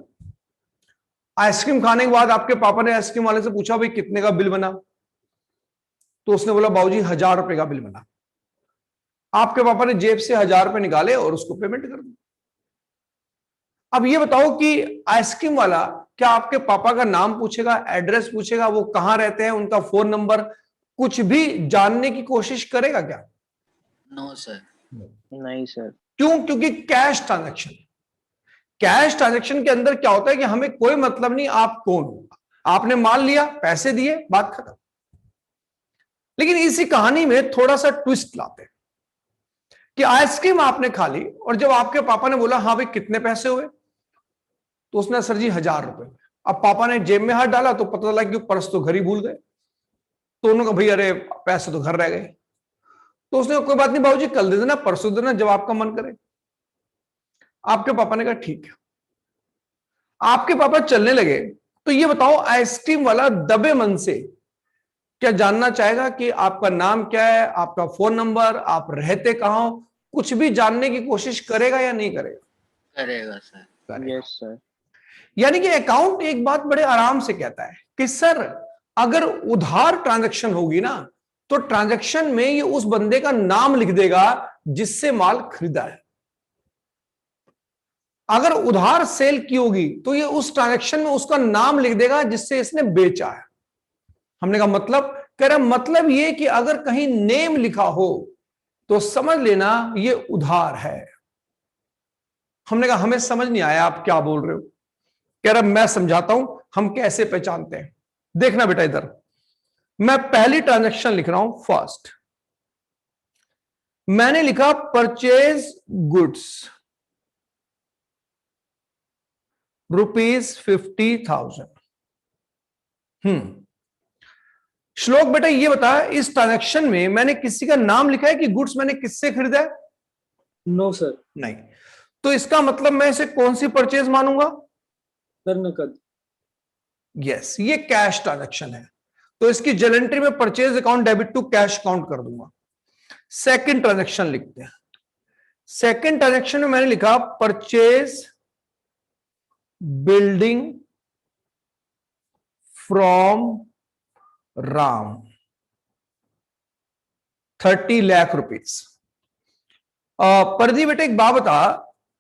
आइसक्रीम खाने के बाद आपके पापा ने आइसक्रीम वाले से पूछा भाई कितने का बिल बना? तो उसने बोला बाबूजी 1,000 रुपए का बिल बना। आपके पापा ने जेब से 1,000 रुपए निकाले और उसको पेमेंट कर दी। अब ये बताओ कि आइसक्रीम वाला क्या आपके पापा का नाम पूछेगा, एड्रेस पूछेगा, वो कहां रहते हैं, उनका फोन नंबर, कुछ भी जानने की कोशिश करेगा क्या? No sir. नहीं सर। क्यों? क्योंकि कैश ट्रांजैक्शन। कैश ट्रांजैक्शन के अंदर क्या होता है कि हमें कोई मतलब नहीं आप कौन हो, आपने माल लिया, पैसे दिए, बात खत्म। लेकिन इसी कहानी में थोड़ा सा ट्विस्ट लाते हैं कि आइसक्रीम आपने खा ली और जब आपके पापा ने बोला हाँ भाई कितने पैसे हुए, तो उसने सर जी 1000 रुपए। अब पापा ने जेब में हाथ डाला तो पता चला कि पर्स तो घर ही भूल गए। तो उन्होंने कहा भाई अरे पैसे तो घर रह गए। तो उसने कोई बात नहीं बाबूजी कल दे देना, परसों देना, जब आपका मन करे। आपके पापा ने कहा ठीक है। आपके पापा चलने लगे तो ये बताओ आइसक्रीम वाला दबे मन से क्या जानना चाहेगा कि आपका नाम क्या है, आपका फोन नंबर, आप रहते कहां हो, कुछ भी जानने की कोशिश करेगा या नहीं करेगा? करेगा सर। Yes sir. यानी कि अकाउंट एक बात बड़े आराम से कहता है कि सर अगर उधार ट्रांजैक्शन होगी ना तो ट्रांजैक्शन में ये उस बंदे का नाम लिख देगा जिससे माल खरीदा है। अगर उधार सेल की होगी तो ये उस ट्रांजैक्शन में उसका नाम लिख देगा जिससे इसने बेचा है। हमने कहा मतलब, कह रहा मतलब ये कि अगर कहीं नेम लिखा हो तो समझ लेना ये उधार है। हमने कहा हमें समझ नहीं आया आप क्या बोल रहे हो। कह रहा मैं समझाता हूं हम कैसे पहचानते हैं। देखना बेटा इधर, मैं पहली ट्रांजैक्शन लिख रहा हूं फर्स्ट। मैंने लिखा परचेज गुड्स ₹50,000। श्लोक बेटा ये बता इस ट्रांजैक्शन में मैंने किसी का नाम लिखा है कि गुड्स मैंने किससे खरीदा है? No sir. नहीं। तो इसका मतलब मैं इसे कौन सी परचेज मानूंगा? सर नकद। यस, ये कैश ट्रांजैक्शन है तो इसकी जर्नल एंट्री में purchase account debit to cash account कर दूंगा। सेकंड ट्रांजैक्शन लिखते हैं। सेकंड ट्रांजैक्शन में मैंने लिखा purchase building from Ram 30 lakh rupees. Pradeep बेटे एक बात बता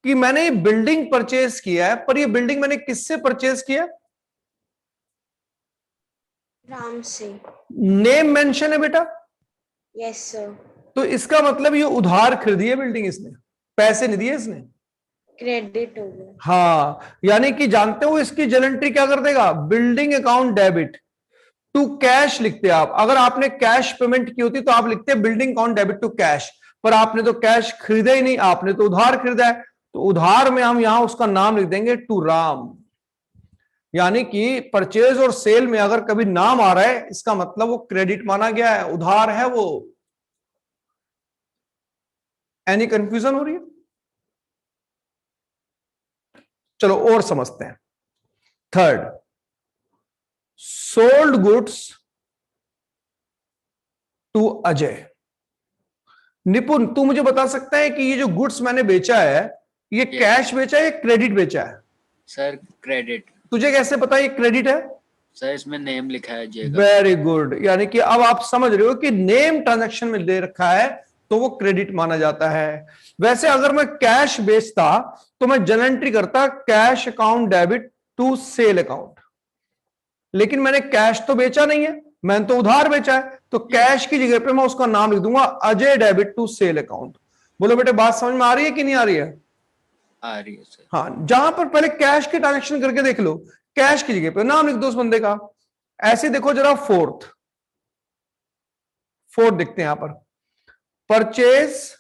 कि मैंने ये बिल्डिंग परचेज किया है, पर ये बिल्डिंग मैंने किससे परचेज किया? राम से। नेम मेंशन है बेटा। Yes sir. तो इसका मतलब ये उधार खरीदी है बिल्डिंग, इसने पैसे नहीं दिए इसने। क्रेडिट हो गया। हाँ, यानी कि जानते हो इसकी जर्नल एंट्री क्या कर देगा? Building account debit to cash लिखते आप। अगर आपने कैश पेमेंट की होती तो आप लिखते building account debit to cash, पर आपने तो कैश खरीदा ही नहीं, आपने तो उधार खरीदा है। तो उधार में हम यहां उसका नाम लिख देंगे टू राम। यानी कि परचेज और सेल में अगर कभी नाम आ रहा है इसका मतलब वो क्रेडिट माना गया है, उधार है वो। एनी कंफ्यूजन हो रही है? चलो और समझते हैं। Third, sold goods to Ajay. Nipun तू मुझे बता सकता है कि ये जो गुड्स मैंने बेचा है ये कैश बेचा है या क्रेडिट बेचा है? Sir credit. तुझे कैसे पता ये क्रेडिट है? सर इसमें नेम लिखा है जय का। वेरी गुड, यानी कि अब आप समझ रहे हो कि नेम ट्रांजैक्शन में दे रखा है तो वो क्रेडिट माना जाता है। वैसे अगर मैं कैश बेचता तो मैं जर्नल एंट्री करता cash account debit to sale account, लेकिन मैंने कैश तो बेचा नहीं है, मैंने तो उधार बेचा है, तो कैश की जगह पे मैं उसका नाम लिख दूंगा Ajay debit to sale account. बोलो बेटे बात समझ में आ रही है कि नहीं आ रही है? आ रही है सर। हाँ, जहां पर पहले कैश के ट्रांजैक्शन करके देख लो, कैश की जगह पे नाम लिख दो उस बंदे का। ऐसे देखो जरा फोर्थ देखते हैं यहां पर, purchase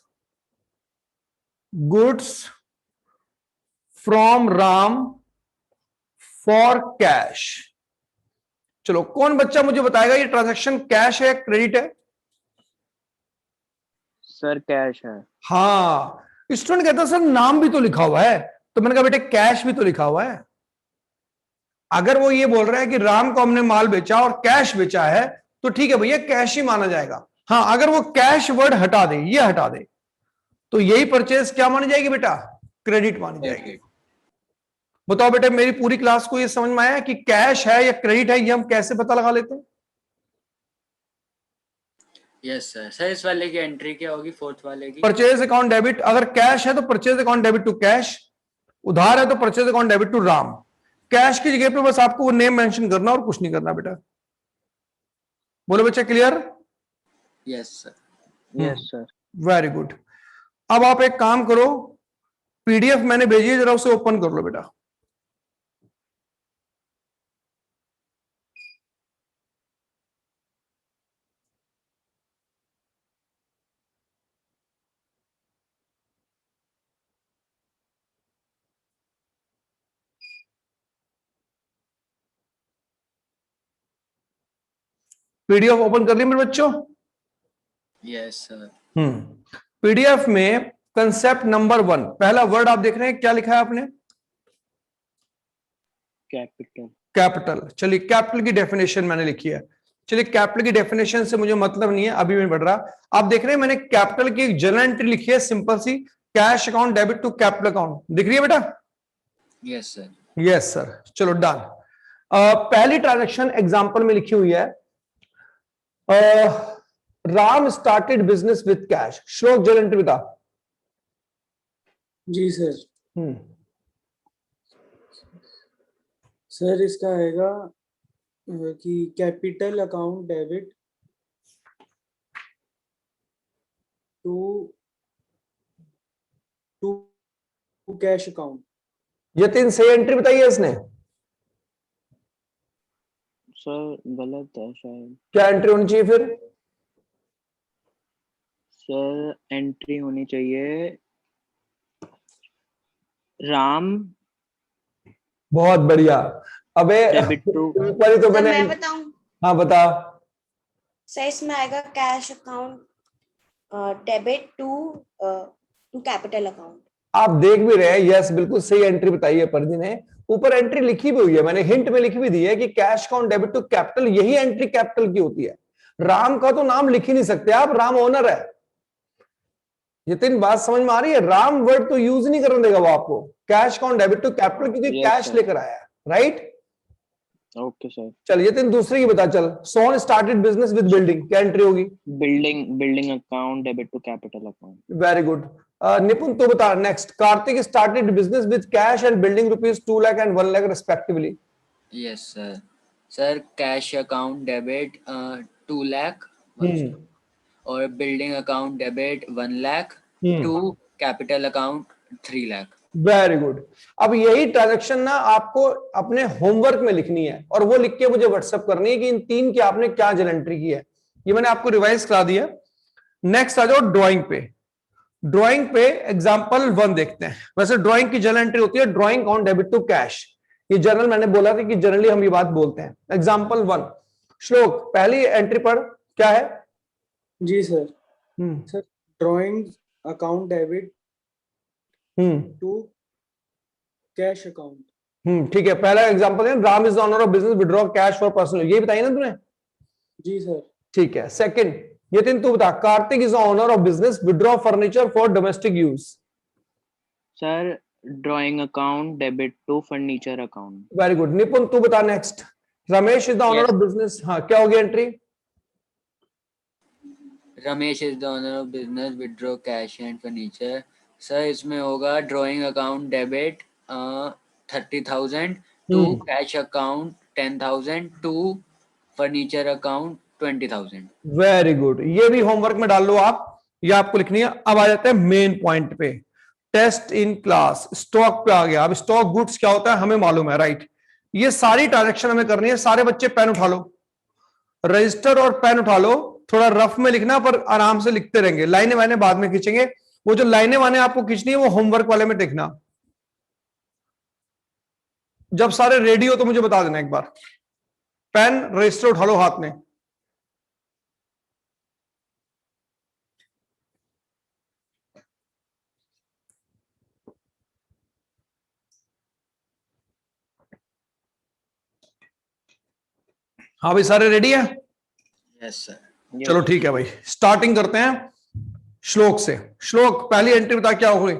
goods from Ram for cash. चलो कौन बच्चा मुझे बताएगा ये ट्रांजैक्शन कैश है क्रेडिट है? सर कैश है। हाँ, स्टूडेंट कहता सर नाम भी तो लिखा हुआ है, तो मैंने कहा बेटे कैश भी तो लिखा हुआ है। अगर वो ये बोल रहा है कि राम को हमने माल बेचा और कैश बेचा है तो ठीक है भैया कैश ही माना जाएगा। हाँ, अगर वो कैश वर्ड हटा दे, ये हटा दे, तो यही परचेज क्या मानी जाएगी बेटा? क्रेडिट मानी जाएगी। बताओ बेटे मेरी पूरी क्लास को ये समझ में आया कि कैश है या क्रेडिट है, ये हम कैसे पता लगा लेते हैं? Yes sir. सर इस वाले की एंट्री क्या होगी, फोर्थ वाले की? परचेज अकाउंट डेबिट, अगर कैश है तो purchase account debit to cash, उधार है तो purchase account debit to Ram. Cash की जगह पे बस आपको वो नेम मेंशन करना और कुछ नहीं करना बेटा। बोलो बच्चे clear? Yes sir. Yes sir. Very good. अब आप एक काम करो, पीडीएफ मैंने भेजी है, जरा उसे ओपन कर लो बेटा। पीडीएफ ओपन कर ली मेरे बच्चों? Yes sir. पीडीएफ में कंसेप्ट नंबर 1 पहला वर्ड आप देख रहे हैं, क्या लिखा है आपने? कैपिटल। कैपिटल। चलिए कैपिटल की डेफिनेशन मैंने लिखी है। चलिए कैपिटल की डेफिनेशन से मुझे मतलब नहीं है, अभी मैं बढ़ रहा। आप देख रहे हैं मैंने कैपिटल की एक जनरल एंट्री लिखी है, सिंपल सी, cash account debit to capital account. दिख रही है बेटा? Yes sir. Yes sir. चलो डन। पहली ट्रांजेक्शन एग्जांपल में लिखी हुई है, Ram started business with cash. Shlok general entry बता। जी सर। सर इसका आएगा कि capital account debit to cash account. Yatin सही एंट्री बताइए इसने? सर गलत है शायद। क्या एंट्री होनी चाहिए फिर? सर एंट्री होनी चाहिए राम। बहुत बढ़िया। अबे डेबिट टू। ऊपर ही तो सर मैंने। मैं बताऊं? हाँ बता। सर इसमें आएगा cash account debit to capital account. आप देख भी रहे हैं, यस बिल्कुल सही एंट्री बताई है परदी ने। ऊपर एंट्री लिखी भी हुई है, मैंने हिंट में लिखी भी दी है कि cash account debit to capital, यही एंट्री कैपिटल की होती है। राम का तो नाम लिख ही नहीं सकते आप, राम ओनर है। जितनी बात समझ में आ रही है? राम वर्ड तो यूज नहीं करने देगा वो आपको। Cash account debit to capital, क्योंकि Yes, कैश sir. लेकर आया है, राइट? Okay sir. चल यतिन दूसरी की बता। चल, सोन स्टार्टेड बिजनेस विद बिल्डिंग, क्या एंट्री होगी? Building account debit to capital account. Very good. Nipun तू बता next. Kartik started business with cash and building rupees 2 lakh and 1 lakh respectively. Yes sir. Sir cash account debit 2 lakh और building account debit 1 lakh to capital account 3 lakh. Very good. अब यही ट्रांजैक्शन ना आपको अपने होमवर्क में लिखनी है, और वो लिख के मुझे व्हाट्सएप करनी है कि इन 3 की आपने क्या जनरल एंट्री की है। ये मैंने आपको रिवाइज करा दिया। नेक्स्ट आ जाओ ड्राइंग पे। ड्राइंग पे एग्जांपल 1 देखते हैं। वैसे ड्राइंग की जनरल एंट्री होती है drawing account debit to cash. ये जनरल मैंने बोला था कि जनरली हम ये बात बोलते हैं। एग्जांपल 1। श्लोक पहली एंट्री पर क्या है? जी sir. Sir drawing account debit to cash account. ठीक है। पहला एग्जांपल है Ram is the owner of business withdraw cash for personal, यही बताइए ना तूने? जी सर। ठीक है। सेकंड यतिन तू बता। Kartik is the owner of business withdraw furniture for domestic use. Sir drawing account debit to furniture account. Very good. Nipun तू बता next. Ramesh is the owner of business, हाँ क्या होगी entry? Ramesh is the owner of business withdraw cash and furniture. Sir इसमें होगा drawing account debit 30,000 to cash account 10,000 to furniture account 20,000। Very good. ये भी होमवर्क में डाल लो आप, ये आपको लिखनी है। अब आ जाते हैं मेन पॉइंट पे। Test in class. स्टॉक पे आ गया। अब स्टॉक गुड्स क्या होता है हमें मालूम है, राइट? ये सारी ट्रांजैक्शन हमें करनी है। सारे बच्चे पेन उठा लो, रजिस्टर और पेन उठा लो। थोड़ा रफ में लिखना, पर आराम से लिखते रहेंगे। लाइनें वाइनें बाद में खींचेंगे। वो जो लाइनें वाइनें आपको खींचनी है वो होमवर्क वाले में देखना। जब सारे रेडी हो तो मुझे बता देना एक बार। पेन रजिस्टर उठा लो हाथ में। हाँ भाई सारे रेडी है? Yes sir. चलो ठीक है भाई, स्टार्टिंग करते हैं श्लोक से। श्लोक पहली एंट्री बता क्या होगी?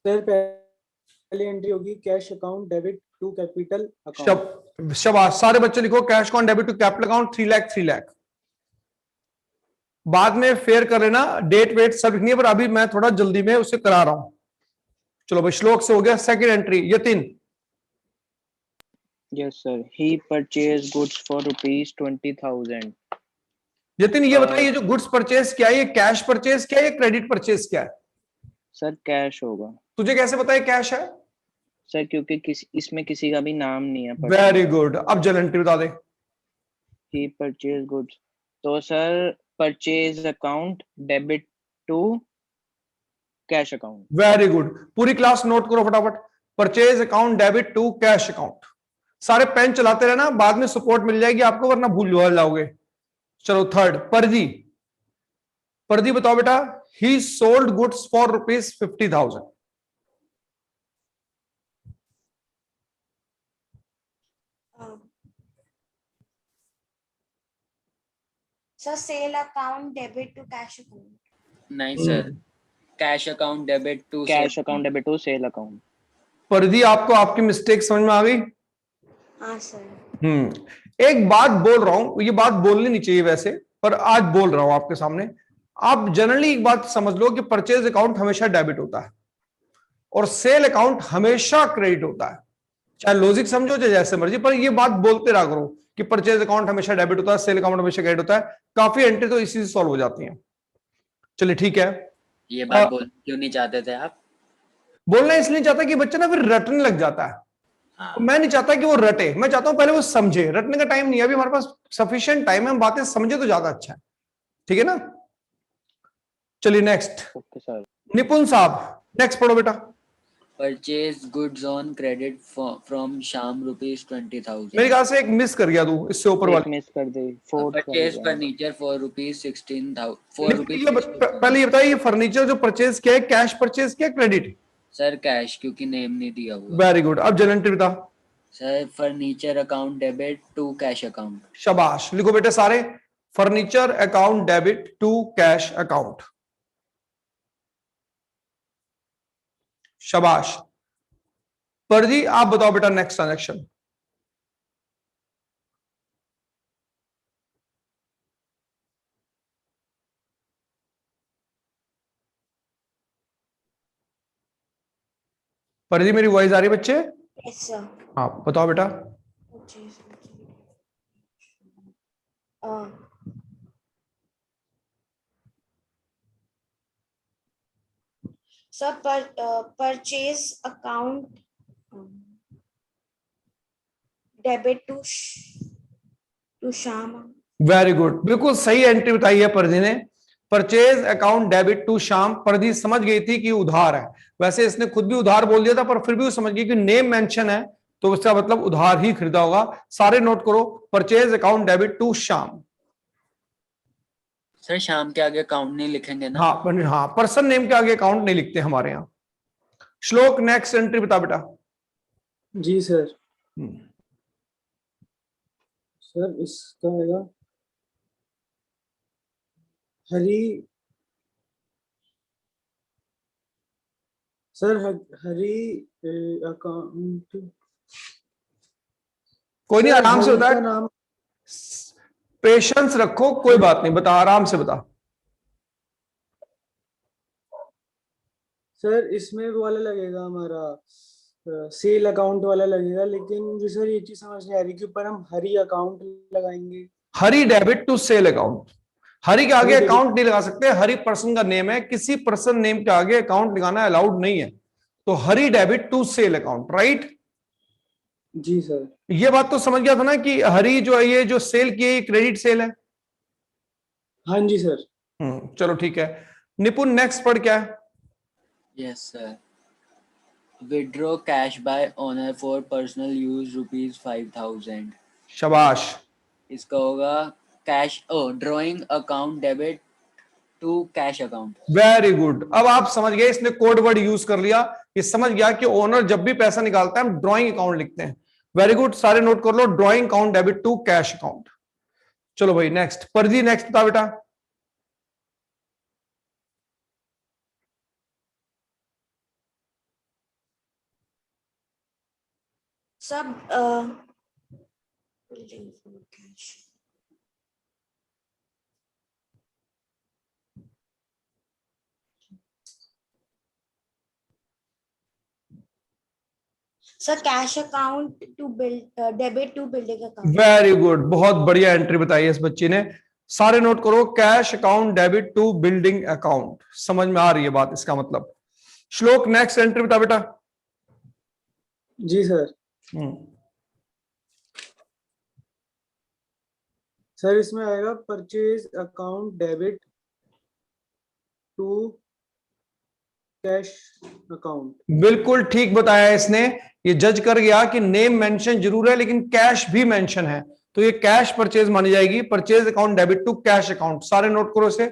सर पहली एंट्री होगी cash account debit to capital account. शाबाश। सारे बच्चे लिखो cash account debit to capital account 3 lakh 3 lakh. बाद में फेयर कर लेना, डेट वेट सब लिखनी है, पर अभी मैं थोड़ा जल्दी में उसे करा रहा हूं। चलो भाई श्लोक से हो गया। Second entry Yatin. Yes sir. He purchase goods for rupees 20,000। Yatin ये बताइए जो गुड्स परचेज क्या है, ये कैश परचेज क्या है, ये क्रेडिट परचेज क्या है? सर कैश होगा। तुझे कैसे पता है कैश है? सर क्योंकि इसमें किसी का भी नाम नहीं है। Very good. अब जल एंट्री बता दे। ही परचेज गुड्स, तो sir purchase account debit to cash account. Very good. पूरी क्लास नोट करो फटाफट। Purchase account debit to cash account. सारे पेन चलाते रहना, बाद में सपोर्ट मिल जाएगी आपको, वरना भूल जाओगे। चलो थर्ड, परदी। परदी बताओ बेटा। He sold goods for ₹50,000। Sir sale account debit to cash account. नहीं sir, cash account debit to cash account debit to sale account. Pardi आपको आपकी मिस्टेक समझ में आ गई? हाँ सर। एक बात बोल रहा हूं, ये बात बोलनी नहीं चाहिए वैसे, पर आज बोल रहा हूं आपके सामने। आप जनरली एक बात समझ लो कि परचेज अकाउंट हमेशा डेबिट होता है और सेल अकाउंट हमेशा क्रेडिट होता है। चाहे लॉजिक समझो चाहे जैसे मर्जी, पर ये बात बोलते रहा करो कि परचेज अकाउंट हमेशा डेबिट होता है, सेल अकाउंट हमेशा क्रेडिट होता है। काफी एंट्री तो इसी से सॉल्व हो जाती है। चलिए ठीक है। ये बात बोल क्यों नहीं चाहते थे आप? बोलना इसलिए चाहता कि बच्चा ना फिर रटने लग जाता है। हाँ। तो मैं नहीं चाहता कि वो रटे, मैं चाहता हूं पहले वो समझे। रटने का टाइम नहीं है अभी हमारे पास, सफिशिएंट टाइम है, हम बातें समझे तो ज्यादा अच्छा है। ठीक है ना? चलिए नेक्स्ट। Okay sir. निपुण साहब नेक्स्ट पढ़ो बेटा। Purchase goods on credit from शाम ₹20,000। मेरे ख्याल से एक मिस कर गया तू, इससे ऊपर वाले मिस कर दी, फोर्थ परचेज फर्नीचर फॉर ₹16,000। पहले ये बताइए, ये फर्नीचर जो परचेज किया है, कैश परचेज किया क्रेडिट? सर कैश, क्योंकि नेम नहीं दिया हुआ। Very good. अब जनरल बता। Sir furniture account debit to cash account. शाबाश, लिखो बेटे सारे। Furniture account debit to cash account. शाबाश। परदी आप बताओ बेटा नेक्स्ट ट्रांजैक्शन। परदी मेरी वॉइस आ रही है बच्चे? Yes sir. हाँ बताओ बेटा। Sir purchase account debit to Shyam. Very good, बिल्कुल सही एंट्री बताई है परदी ने। Purchase account debit to Shyam. Pardi समझ गई थी कि उधार है, वैसे इसने खुद भी उधार बोल दिया था, पर फिर भी वो समझ गई कि नेम मेंशन है तो उसका मतलब उधार ही खरीदा होगा। सारे नोट करो, purchase account debit to Shyam. Sir Shyam के आगे अकाउंट नहीं लिखेंगे ना? हाँ, पर्सन नेम के आगे अकाउंट नहीं लिखते हमारे यहाँ। श्लोक नेक्स्ट एंट्री बता बेटा। जी सर। सर इसका आएगा हरी। सर हरी अकाउंट। कोई नहीं, आराम से बता, नाम। पेशेंस रखो, कोई बात नहीं, बता आराम से बता। सर इसमें वो वाला लगेगा हमारा सेल अकाउंट वाला लगेगा, लेकिन मुझे सर ये चीज समझ नहीं आ रही कि ऊपर हम हरी अकाउंट लगाएंगे। हरी डेबिट टू सेल अकाउंट। हरी के आगे अकाउंट नहीं लगा सकते, हरी पर्सन का नेम है, किसी पर्सन नेम के आगे अकाउंट लगाना अलाउड नहीं है। तो Hari debit to sale account, right? जी सर। ये बात तो समझ गया था ना कि हरी जो है, ये जो सेल की है, क्रेडिट सेल है। हाँ जी सर। चलो ठीक है। निपुण नेक्स्ट पढ़ क्या है? Yes sir. Withdraw cash by owner for personal use ₹5,000। शाबाश। इसका होगा cash drawing account debit to cash account. Very good. अब आप समझ गए, इसने कोड वर्ड यूज कर लिया, ये समझ गया कि ओनर जब भी पैसा निकालता है हम ड्रॉइंग अकाउंट लिखते हैं। वेरी गुड, सारे नोट कर लो, drawing account debit to cash account. चलो भाई नेक्स्ट, परदी नेक्स्ट बता बेटा। सब sir cash account to build debit to building account. Very good, बहुत बढ़िया एंट्री बताई है इस बच्ची ने। सारे नोट करो, cash account debit to building account. समझ में आ रही है बात, इसका मतलब श्लोक नेक्स्ट एंट्री बता बेटा। जी सर। सर इसमें आएगा purchase account debit to cash account. बिल्कुल ठीक बताया इसने। ये जज कर गया कि नेम मेंशन जरूर है लेकिन कैश भी मेंशन है, तो ये कैश परचेज मानी जाएगी। Purchase account debit to cash account, सारे नोट करो इसे।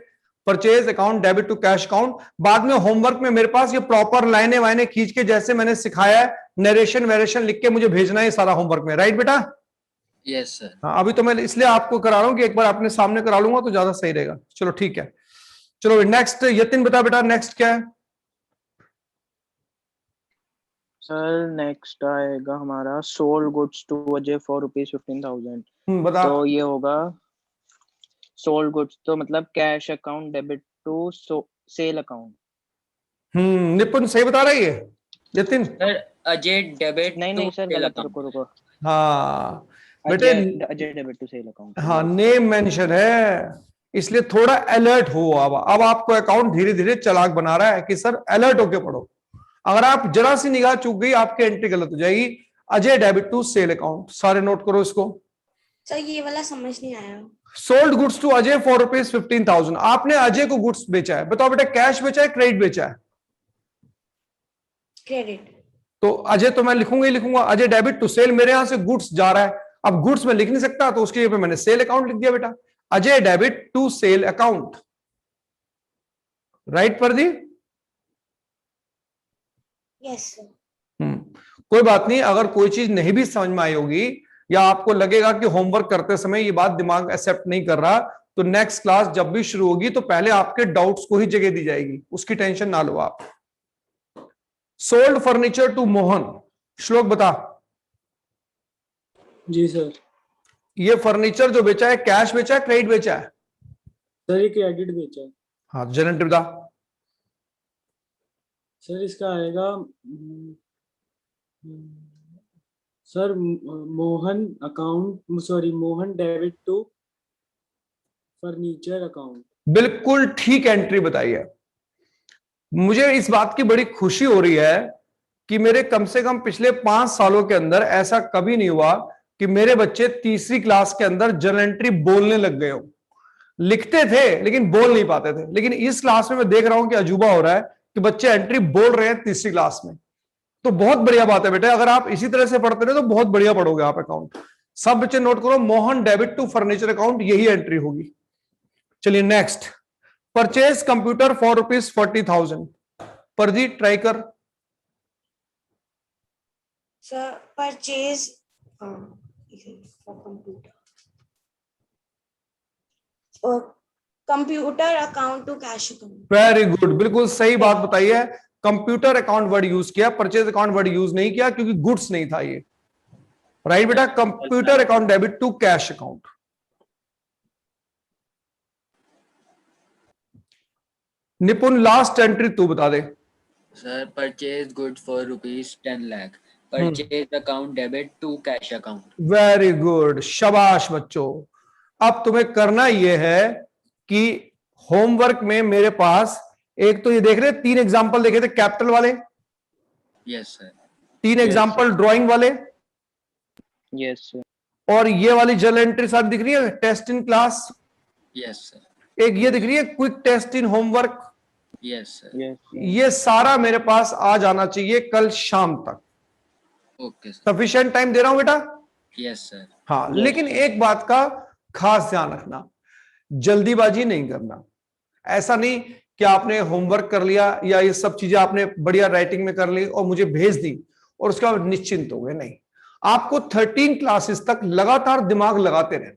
Purchase account debit to cash account. बाद में होमवर्क में मेरे पास ये प्रॉपर लाइनें वाइनें खींच के जैसे मैंने सिखाया है, नरेशन वेरेशन लिख के मुझे भेजना है सारा होमवर्क में, राइट बेटा? Yes sir. हाँ, अभी तो मैं इसलिए आपको करा रहा हूं कि एक बार अपने सामने करा लूंगा तो ज्यादा सही रहेगा। चलो ठीक है, चलो नेक्स्ट यतिन बता बेटा, नेक्स्ट क्या है? सर नेक्स्ट आएगा हमारा sold goods to Ajay for ₹15,000। बता। तो ये होगा सोल्ड गुड्स, तो मतलब cash account debit to sale account. Nipun सही बता रही है यतिन? सर अजय डेबिट नहीं सर, गलत, रुको। हाँ बेटे, Ajay debit to sale account. हाँ नेम मेंशन है, इसलिए थोड़ा अलर्ट हो। अब आपको अकाउंट धीरे धीरे चालाक बना रहा है कि सर अलर्ट होके पढ़ो। अगर आप जरा सी निगाह चूक गई आपकी एंट्री गलत हो जाएगी। Ajay debit to sale account, सारे नोट करो इसको। सर ये वाला समझ नहीं आया। Sold goods to Ajay for ₹15,000। आपने अजय को गुड्स बेचा है, बताओ बेटा कैश बेचा है क्रेडिट बेचा है? क्रेडिट। तो अजय तो मैं लिखूंगा ही लिखूंगा। अजय डेबिट टू सेल, मेरे यहां से गुड्स जा रहा है, अब गुड्स में लिख नहीं सकता तो उसके लिए मैंने सेल अकाउंट लिख दिया बेटा। Ajay debit to sale account, right Pradeep? Yes sir. कोई बात नहीं, अगर कोई चीज नहीं भी समझ में आई होगी या आपको लगेगा कि होमवर्क करते समय ये बात दिमाग एक्सेप्ट नहीं कर रहा, तो नेक्स्ट क्लास जब भी शुरू होगी तो पहले आपके डाउट्स को ही जगह दी जाएगी, उसकी टेंशन ना लो आप। सोल्ड फर्नीचर टू मोहन, श्लोक बता। जी सर। ये फर्नीचर जो बेचा है कैश बेचा है क्रेडिट बेचा है? सर ये क्रेडिट बेचा है। हाँ जनरेटिव बता। सर इसका आएगा sir Mohan debit to furniture account. बिल्कुल ठीक एंट्री बताई है। मुझे इस बात की बड़ी खुशी हो रही है कि मेरे कम से कम पिछले 5 सालों के अंदर ऐसा कभी नहीं हुआ कि मेरे बच्चे तीसरी क्लास के अंदर जर्नल एंट्री बोलने लग गए हो। लिखते थे लेकिन बोल नहीं पाते थे, लेकिन इस क्लास में मैं देख रहा हूं कि अजूबा हो रहा है कि बच्चे एंट्री बोल रहे हैं तीसरी क्लास में। तो बहुत बढ़िया बात है बेटा, अगर आप इसी तरह से पढ़ते रहे तो बहुत बढ़िया पढ़ोगे आप अकाउंट। सब बच्चे नोट करो, Mohan debit to furniture account, यही एंट्री होगी। चलिए next, purchase computer for ₹40,000। Parji try कर। Sir purchase for computer, computer account to cash account. Very good, बिल्कुल सही बात बताई है। कंप्यूटर अकाउंट वर्ड यूज किया, परचेज अकाउंट वर्ड यूज नहीं किया क्योंकि गुड्स नहीं था ये, राइट बेटा? Computer account debit to cash account. Nipun last entry तू बता दे। Sir purchase good for ₹10 lakh, purchase account debit to cash account. Very good, शाबाश बच्चों। अब तुम्हें करना यह है कि होमवर्क में मेरे पास एक तो ये देख रहे 3 एग्जांपल देखे थे कैपिटल वाले। Yes sir. 3 एग्जांपल ड्राइंग वाले। Yes sir. और ये वाली जर्नल एंट्री साथ दिख रही है, test in class. Yes sir. एक ये दिख रही है quick test in homework. Yes sir. ये सारा मेरे पास आ जाना चाहिए कल शाम तक। Okay sir. सफिशिएंट टाइम दे रहा हूं बेटा? Yes sir. हाँ, लेकिन एक बात का खास ध्यान रखना, जल्दीबाजी नहीं करना। ऐसा नहीं कि आपने होमवर्क कर लिया या ये सब चीजें आपने बढ़िया राइटिंग में कर ली और मुझे भेज दी और उसके बाद निश्चिंत हो गए, नहीं। आपको 13 क्लासेस तक लगातार दिमाग लगाते रहना।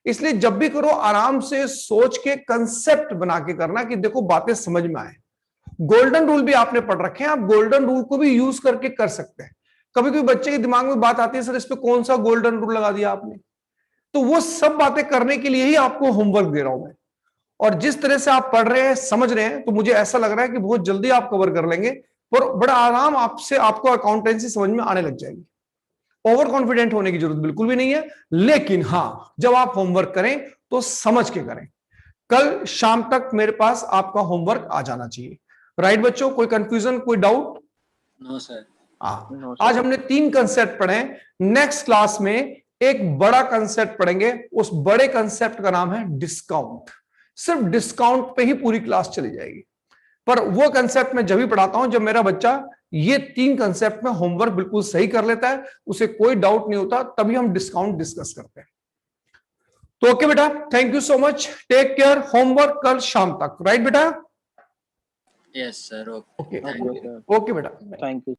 इसलिए जब भी करो आराम से सोच के कंसेप्ट बना के करना कि देखो बातें समझ में आए। गोल्डन रूल भी आपने पढ़ रखे हैं, आप गोल्डन रूल को भी यूज करके कर सकते हैं। कभी कभी बच्चे के दिमाग में बात आती है, सर इस पे कौन सा गोल्डन रूल लगा दिया आपने? तो वो सब बातें करने के लिए ही आपको होमवर्क दे रहा हूं मैं। और जिस तरह से आप पढ़ रहे हैं, समझ रहे हैं, तो मुझे ऐसा लग रहा है कि बहुत जल्दी आप कवर कर लेंगे और बड़ा आराम आपसे आपको अकाउंटेंसी समझ में आने लग जाएगी। ओवर कॉन्फिडेंट होने की जरूरत बिल्कुल भी नहीं है, लेकिन हाँ जब आप होमवर्क करें तो समझ के करें। कल शाम तक मेरे पास आपका होमवर्क आ जाना चाहिए। राइट बच्चों, कोई कंफ्यूजन, कोई डाउट? No sir. No, आज sir. हमने 3 कंसेप्ट पढ़े। नेक्स्ट क्लास में एक बड़ा कंसेप्ट पढ़ेंगे, उस बड़े कंसेप्ट का नाम है डिस्काउंट। सिर्फ डिस्काउंट पे ही पूरी क्लास चली जाएगी, पर वो कंसेप्ट मैं जब भी पढ़ाता हूं जब मेरा बच्चा ये 3 कंसेप्ट में होमवर्क बिल्कुल सही कर लेता है, उसे कोई डाउट नहीं होता, तभी हम डिस्काउंट डिस्कस करते हैं। तो ओके बेटा, thank you so much, take care. Homework कल शाम तक, राइट बेटा? Yes sir. Okay, okay Okay, sir. Okay बेटा। Thank you.